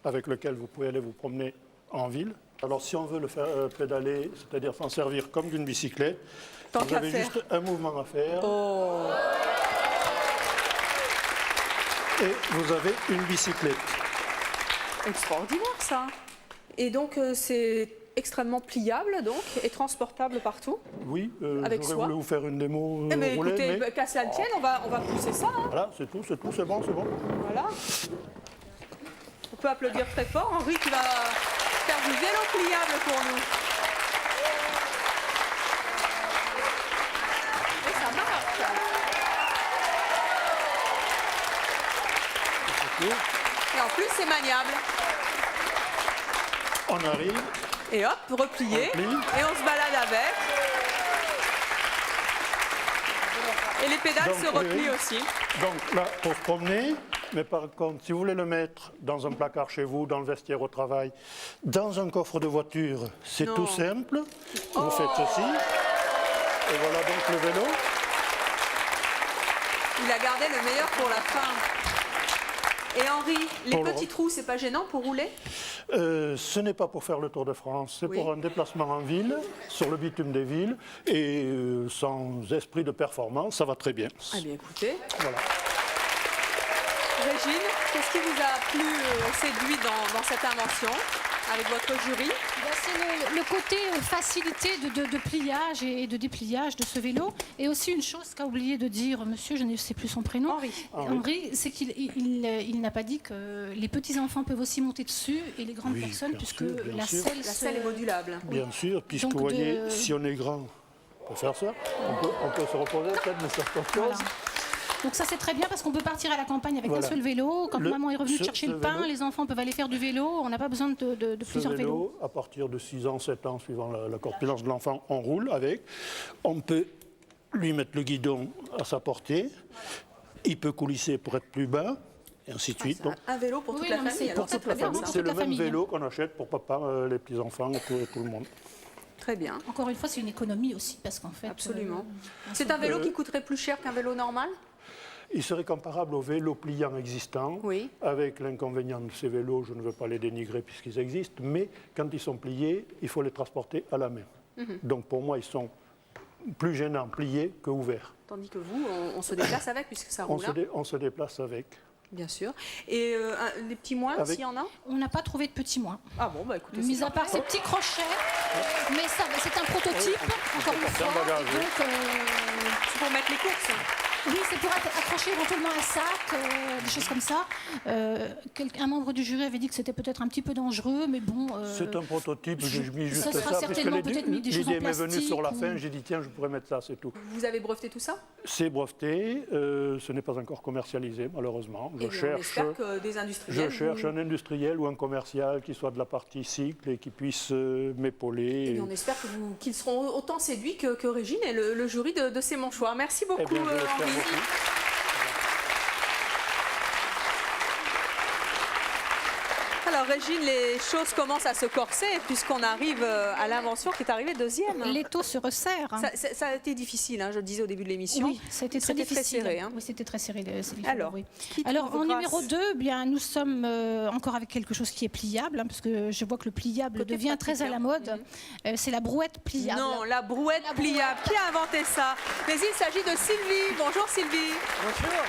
avec lequel vous pouvez aller vous promener en ville. Alors si on veut le faire pédaler, c'est-à-dire s'en servir comme d'une bicyclette, vous avez juste un mouvement à faire. Oh. Et vous avez une bicyclette. Extraordinaire ça. Et donc c'est extrêmement pliable donc et transportable partout. Oui, avec j'aurais soi. voulu vous faire une démo mais roulée, écoutez, mais... qu'à cela ne tienne, on va pousser ça. Hein. Voilà, c'est tout, c'est bon. Voilà. On peut applaudir très fort. Henri qui va faire du vélo pliable pour nous. Et ça marche. Et en plus, c'est maniable. On arrive. Et hop, replié. Et on se balade avec. Et les pédales se replient aussi. Donc là, pour se promener, mais par contre, si vous voulez le mettre dans un placard chez vous, dans le vestiaire au travail, dans un coffre de voiture, c'est tout simple. Vous faites ceci. Et voilà donc le vélo. Il a gardé le meilleur pour la fin. Et Henri, les petits trous, c'est pas gênant pour rouler? Ce n'est pas pour faire le Tour de France, c'est pour un déplacement en ville, sur le bitume des villes, et sans esprit de performance, ça va très bien. Ah bien écoutez. Voilà. Régine, qu'est-ce qui vous a plu, séduit dans cette invention avec votre jury? C'est le côté facilité de pliage et de dépliage de ce vélo. Et aussi une chose qu'a oublié de dire monsieur, je ne sais plus son prénom, Henri, c'est qu'il n'a pas dit que les petits-enfants peuvent aussi monter dessus et les grandes personnes, puisque la selle est modulable. Bien sûr, puisque vous voyez, si on est grand, on peut faire ça. On peut se reposer peut-être de certaines choses. Donc ça c'est très bien parce qu'on peut partir à la campagne avec un seul vélo. Quand maman est revenue chercher le pain, les enfants peuvent aller faire du vélo. On n'a pas besoin de plusieurs vélos. À partir de 6 ans, 7 ans, suivant la corpulence de l'enfant, on roule avec. On peut lui mettre le guidon à sa portée. Il peut coulisser pour être plus bas. Et ainsi de suite. Un vélo pour toute la famille. C'est le même vélo qu'on achète pour papa, les petits-enfants et tout le monde. Très bien. Encore une fois, c'est une économie aussi parce qu'en fait... Absolument. C'est un vélo qui coûterait plus cher qu'un vélo normal? Il serait comparable aux vélos pliants existants, avec l'inconvénient de ces vélos, je ne veux pas les dénigrer puisqu'ils existent, mais quand ils sont pliés, il faut les transporter à la main. Donc pour moi, ils sont plus gênants pliés que ouverts. Tandis que vous, on se déplace avec puisque ça roule. On se déplace avec. Bien sûr. Et les petits moins, s'il y en a? On n'a pas trouvé de petits moins. Ah bon, bah écoutez. Mis à part ces petits crochets, mais c'est un prototype, encore une fois. Donc, c'est pour mettre les courses. Oui, c'est pour accrocher éventuellement un sac, des choses comme ça. Un membre du jury avait dit que c'était peut-être un petit peu dangereux, mais bon... c'est un prototype, j'ai mis juste ça. Parce que l'idée m'est venue sur la fin, j'ai dit tiens, je pourrais mettre ça, c'est tout. Vous avez breveté tout ça? C'est breveté, ce n'est pas encore commercialisé, malheureusement. On espère que des industriels... Je cherche un industriel ou un commercial qui soit de la partie cycle et qui puisse m'épauler. Et on espère qu'ils seront autant séduits que Régine et le jury de ces Manchois. Merci beaucoup, Henri. Alors Régine, les choses commencent à se corser puisqu'on arrive à l'invention qui est arrivée deuxième. L'étau se resserre. Ça a été difficile, je le disais au début de l'émission. Oui, c'était très difficile. Très serré. Oui, c'était très serré. Alors, en numéro 2, bien, nous sommes encore avec quelque chose qui est pliable, parce que je vois que le pliable devient très à la mode. C'est la brouette pliable. Non, la brouette pliable. Qui a inventé ça? Mais il s'agit de Sylvie. Bonjour Sylvie. Bonjour.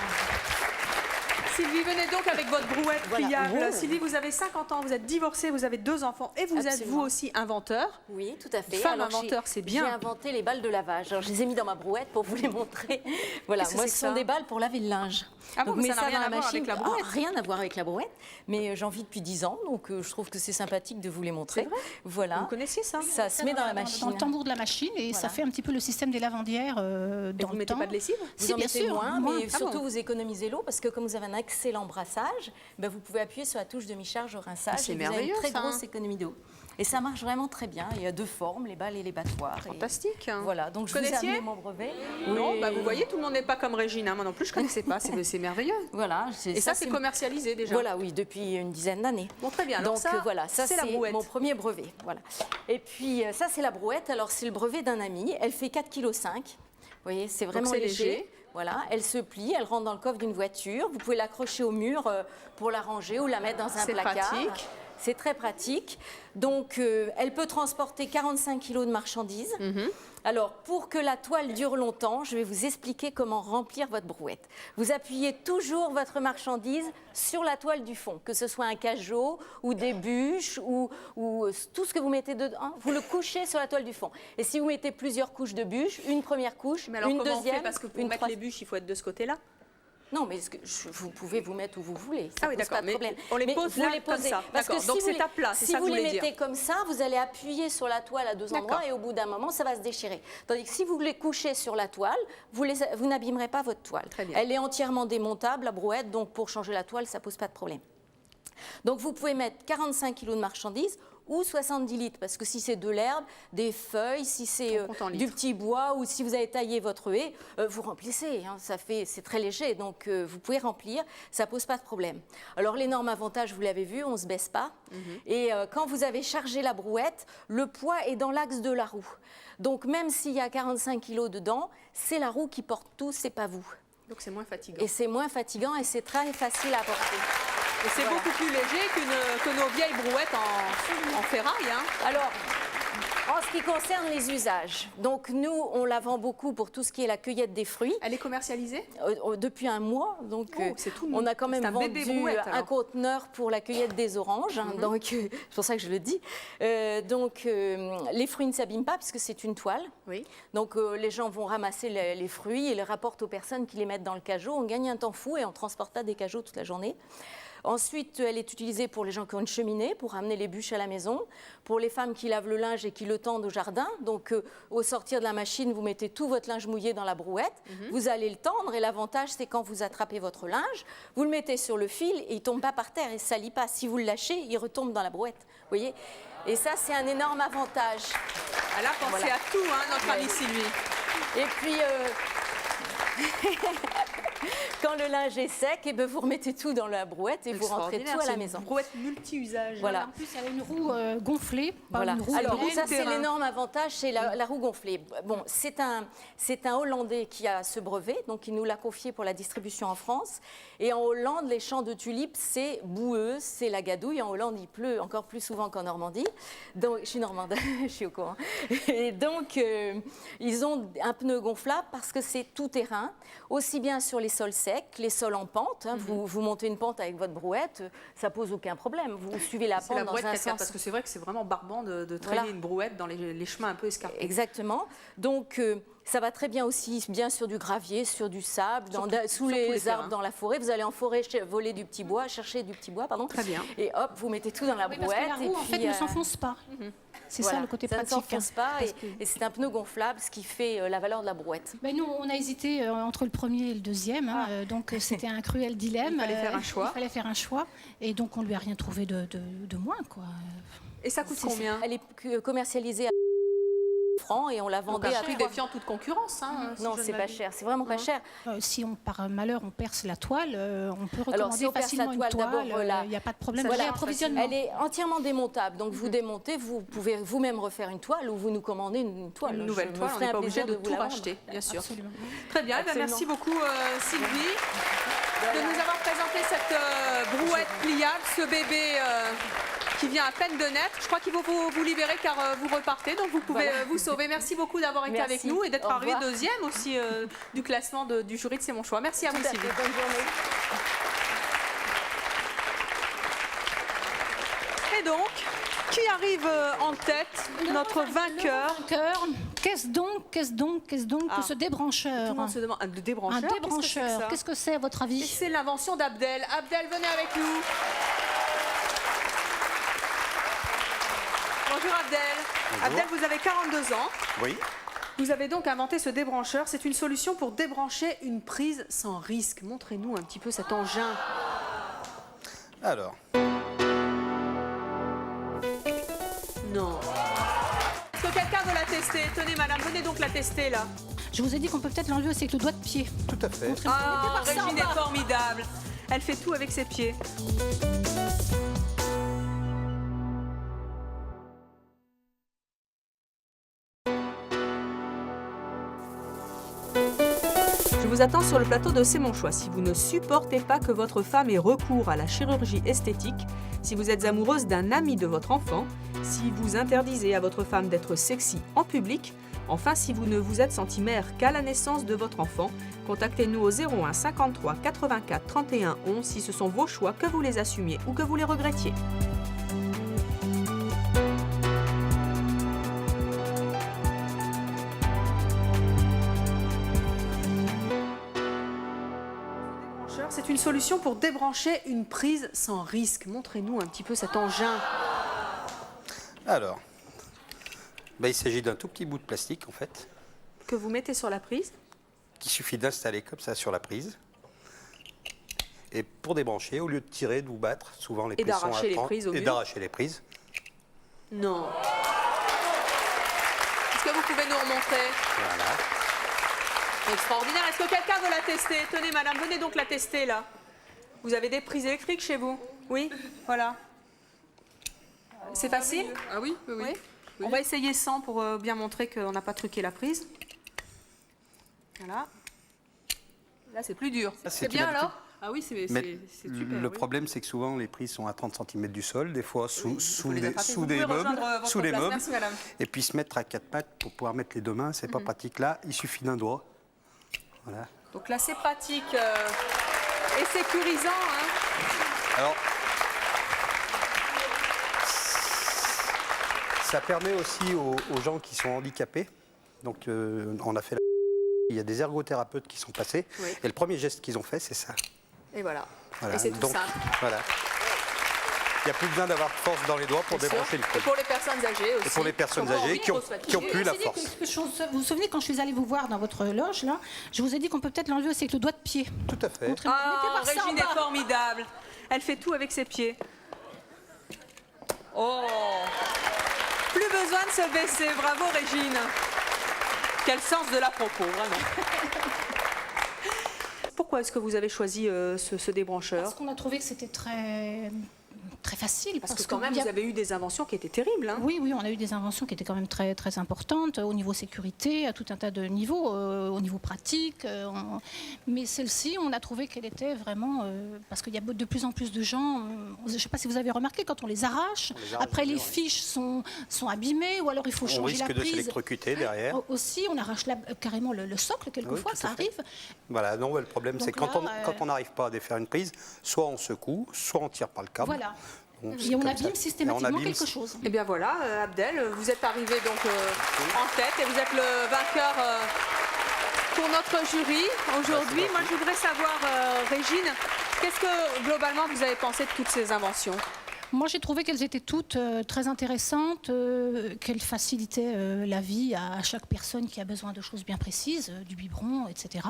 Sylvie, venez donc avec votre brouette pliable. Sylvie, vous avez 50 ans, vous êtes divorcée, vous avez 2 enfants et vous êtes vous aussi inventeur. Oui, tout à fait. Femme inventeur, c'est bien. J'ai inventé les balles de lavage. Alors, je les ai mis dans ma brouette pour vous les montrer. Voilà, moi, ce sont des balles pour laver le linge. Ah bon, donc, ça n'a rien à voir avec la brouette? Rien à voir avec la brouette, mais j'en vis depuis 10 ans, donc je trouve que c'est sympathique de vous les montrer. C'est vrai? Voilà. Vous connaissiez ça? Ça se met dans la machine. Dans le tambour de la machine et ça fait un petit peu le système des lavandières dans vous mettez pas de lessive? Vous en mettez moins, mais surtout vous économisez l'eau parce que comme vous avez un excellent brassage, vous pouvez appuyer sur la touche demi-charge au rinçage. C'est merveilleux, vous avez une très grosse économie d'eau. Et ça marche vraiment très bien. Il y a 2 formes, les balles et les battoirs. Fantastique. Voilà, donc je vous ai amené mon brevet. Non, vous voyez, tout le monde n'est pas comme Régine. Moi non plus, je ne connaissais pas. C'est merveilleux. Voilà. Et ça, c'est commercialisé déjà? Voilà, oui, depuis une dizaine d'années. Bon, très bien. Alors donc voilà, ça c'est mon premier brevet. Voilà. Et puis ça, c'est la brouette. Alors c'est le brevet d'un ami. Elle fait 4,5 kg. Vous voyez, c'est vraiment léger. Voilà, elle se plie, elle rentre dans le coffre d'une voiture. Vous pouvez l'accrocher au mur pour la ranger ou la mettre dans un placard. Pratique. C'est très pratique. Donc, elle peut transporter 45 kg de marchandises. Alors, pour que la toile dure longtemps, je vais vous expliquer comment remplir votre brouette. Vous appuyez toujours votre marchandise sur la toile du fond, que ce soit un cajot ou des bûches ou tout ce que vous mettez dedans, vous le couchez sur la toile du fond. Et si vous mettez plusieurs couches de bûches, une première couche, mais alors, une comment deuxième, on fait? Parce que pour mettre les bûches, il faut être de ce côté-là. Non, mais vous pouvez vous mettre où vous voulez. Ça oui, pose pas de problème. On les pose là, comme ça. Parce que donc c'est à plat, c'est ça que vous voulez dire. Si vous les mettez comme ça, vous allez appuyer sur la toile à 2 endroits et au bout d'un moment, ça va se déchirer. Tandis que si vous les couchez sur la toile, vous n'abîmerez pas votre toile. Très bien. Elle est entièrement démontable, la brouette, donc pour changer la toile, ça ne pose pas de problème. Donc vous pouvez mettre 45 kg de marchandises ou 70 litres, parce que si c'est de l'herbe, des feuilles, si c'est du petit bois ou si vous avez taillé votre haie, vous remplissez, c'est très léger, donc vous pouvez remplir, ça pose pas de problème. Alors l'énorme avantage, vous l'avez vu, on ne se baisse pas, et quand vous avez chargé la brouette, le poids est dans l'axe de la roue. Donc même s'il y a 45 kg dedans, c'est la roue qui porte tout, c'est pas vous. Donc c'est moins fatigant. Et c'est moins fatigant et c'est très facile à porter. Et c'est beaucoup plus léger que nos vieilles brouettes en ferraille. Alors, En ce qui concerne les usages, donc nous, on la vend beaucoup pour tout ce qui est la cueillette des fruits. Elle est commercialisée depuis un mois, donc tout on a quand même vendu brouette, un conteneur pour la cueillette des oranges, donc c'est pour ça que je le dis. Les fruits ne s'abîment pas puisque c'est une toile. Donc les gens vont ramasser les fruits et les rapportent aux personnes qui les mettent dans le cajot. On gagne un temps fou et on transporte pas des cajots toute la journée. Ensuite, elle est utilisée pour les gens qui ont une cheminée, pour ramener les bûches à la maison, pour les femmes qui lavent le linge et qui le tendent au jardin. Donc, au sortir de la machine, vous mettez tout votre linge mouillé dans la brouette, vous allez le tendre et l'avantage, c'est quand vous attrapez votre linge, vous le mettez sur le fil et il ne tombe pas par terre, il ne se salit pas. Si vous le lâchez, il retombe dans la brouette. Vous voyez ? Et ça, c'est un énorme avantage. Elle a pensé à tout, notre amie Sylvie. Et puis... quand le linge est sec, vous remettez tout dans la brouette et vous rentrez tout à la maison. Une brouette multi-usage. Voilà. En plus, elle a une roue gonflée. Voilà. Une roue Alors, pleine. ça, c'est l'énorme avantage, c'est la roue gonflée. Bon, c'est un Hollandais qui a ce brevet, donc il nous l'a confié pour la distribution en France. Et en Hollande, les champs de tulipes, c'est boueux, c'est la gadouille. En Hollande, il pleut encore plus souvent qu'en Normandie. Donc, je suis normande, je suis au courant. Et donc, ils ont un pneu gonflable parce que c'est tout terrain, aussi bien sur les sols secs, les sols en pente. Vous montez une pente avec votre brouette, ça pose aucun problème. Vous suivez la pente dans un sens. Parce que c'est vrai que c'est vraiment barbant de traîner une brouette dans les chemins un peu escarpés. Exactement. Donc, ça va très bien aussi bien sur du gravier, sur du sable, sous les arbres dans la forêt. Vous allez en forêt voler du petit bois, chercher du petit bois, pardon. Très bien. Et hop, vous mettez tout dans la brouette. Parce que la roue, en fait, ne s'enfonce pas. C'est ça le côté pratique. Ça ne s'enfonce pas et c'est un pneu gonflable, ce qui fait la valeur de la brouette. Nous, on a hésité entre le premier et le deuxième. Donc, c'était un cruel dilemme. Il fallait faire un choix. Il fallait faire un choix. Et donc, on ne lui a rien trouvé de moins, quoi. Et ça coûte combien? Elle est commercialisée à francs et on la vendait à prix défiant toute concurrence. Non, c'est pas cher, c'est vraiment pas cher. Si par malheur on perce la toile, on peut Alors, recommander si on perce facilement la toile, une toile. Il n'y a pas de problème. Voilà, approvisionnement. elle est entièrement démontable, donc vous démontez, vous pouvez vous-même refaire une toile ou vous nous commandez une toile. Une nouvelle toile, on n'est pas obligé de tout racheter, bien sûr. Absolument. Très bien, merci beaucoup Sylvie de nous avoir présenté cette brouette pliable, ce bébé qui vient à peine de naître. Je crois qu'il faut vous libérer car vous repartez, donc vous pouvez vous sauver. Merci beaucoup d'avoir été avec nous et d'être arrivé deuxième aussi du classement du jury de C'est mon choix. Merci à vous Sylvie. Bonne journée. Et donc, qui arrive en tête, notre vainqueur? Qu'est-ce donc que ce débrancheur? Tout le monde se demande, le débrancheur. Un débrancheur, qu'est-ce que c'est à votre avis? C'est l'invention d'Abdel. Abdel, venez avec nous. Bonjour Abdel. Bonjour. Abdel, vous avez 42 ans. Oui. Vous avez donc inventé ce débrancheur. C'est une solution pour débrancher une prise sans risque. Montrez-nous un petit peu cet engin. Alors. Non. Est-ce que quelqu'un veut la tester? Tenez madame, venez donc la tester là. Je vous ai dit qu'on peut peut-être l'enlever aussi avec le doigt de pied. Tout à fait. Ah, Régine est formidable. Elle fait tout avec ses pieds. Je vous attends sur le plateau de C'est mon choix. Si vous ne supportez pas que votre femme ait recours à la chirurgie esthétique, si vous êtes amoureuse d'un ami de votre enfant, si vous interdisez à votre femme d'être sexy en public, enfin si vous ne vous êtes senti mère qu'à la naissance de votre enfant, contactez-nous au 01 53 84 31 11 si ce sont vos choix, que vous les assumiez ou que vous les regrettiez. C'est une solution pour débrancher une prise sans risque. Montrez-nous un petit peu cet engin. Alors, il s'agit d'un tout petit bout de plastique en fait. Que vous mettez sur la prise. Qu'il suffit d'installer comme ça sur la prise. Et pour débrancher, au lieu de tirer, de vous battre, souvent les prises sont à 30. Et d'arracher les prises. Non. Est-ce que vous pouvez nous remontrer? Voilà. Extraordinaire. Est-ce que quelqu'un veut la tester? Tenez, madame, venez donc la tester, là. Vous avez des prises électriques chez vous? Oui. Voilà. C'est facile? Ah oui, oui, oui. On va essayer sans pour bien montrer qu'on n'a pas truqué la prise. Voilà. Là, c'est plus dur. C'est bien, alors? Ah oui, c'est Mais super. le problème, c'est que souvent, les prises sont à 30 cm du sol, des fois sous des meubles. Merci, madame. Et puis se mettre à 4 pattes pour pouvoir mettre les deux mains, c'est pas pratique. Là, il suffit d'un doigt. Voilà. Donc là, c'est pratique et sécurisant. Hein. Alors, ça permet aussi aux gens qui sont handicapés. Donc, on a fait il y a des ergothérapeutes qui sont passés. Oui. Et le premier geste qu'ils ont fait, c'est ça. Et voilà. Et c'est tout simple. Voilà. Il n'y a plus besoin d'avoir de force dans les doigts pour débrancher le col. Et pour les personnes âgées aussi. Et pour les personnes âgées qui ont plus la force. Vous vous souvenez, quand je suis allée vous voir dans votre loge, là, je vous ai dit qu'on peut peut-être l'enlever aussi avec le doigt de pied. Tout à fait. Régine est formidable. Elle fait tout avec ses pieds. Oh! Plus besoin de se baisser. Bravo, Régine. Quel sens de la propos, vraiment. Pourquoi est-ce que vous avez choisi ce débrancheur? Parce qu'on a trouvé que c'était très facile. Parce que quand même, vous avez eu des inventions qui étaient terribles. Hein. Oui, on a eu des inventions qui étaient quand même très importantes au niveau sécurité, à tout un tas de niveaux, au niveau pratique. Mais celle-ci, on a trouvé qu'elle était vraiment... parce qu'il y a de plus en plus de gens... je ne sais pas si vous avez remarqué, quand on les arrache, après les fiches sont abîmées, ou alors il faut changer la prise. On risque de s'électrocuter derrière. Aussi, on arrache carrément le socle, quelquefois, ça arrive. Voilà, non, le problème, c'est quand on n'arrive pas à défaire une prise, soit on secoue, soit on tire par le câble. Voilà. Et on abîme systématiquement quelque chose. Et bien voilà, Abdel, vous êtes arrivé donc en tête et vous êtes le vainqueur pour notre jury aujourd'hui. Moi, je voudrais savoir, Régine, qu'est-ce que globalement vous avez pensé de toutes ces inventions ? Moi, j'ai trouvé qu'elles étaient toutes très intéressantes, qu'elles facilitaient la vie à chaque personne qui a besoin de choses bien précises, du biberon, etc.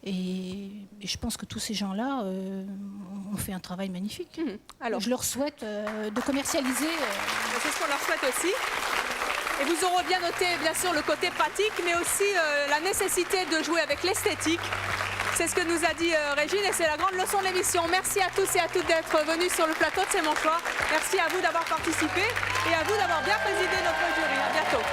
Et je pense que tous ces gens-là ont fait un travail magnifique. Alors, je leur souhaite de commercialiser. C'est ce qu'on leur souhaite aussi. Et vous aurez bien noté, bien sûr, le côté pratique, mais aussi la nécessité de jouer avec l'esthétique. C'est ce que nous a dit Régine et c'est la grande leçon de l'émission. Merci à tous et à toutes d'être venus sur le plateau de C'est mon choix. Merci à vous d'avoir participé et à vous d'avoir bien présidé notre jury. À bientôt.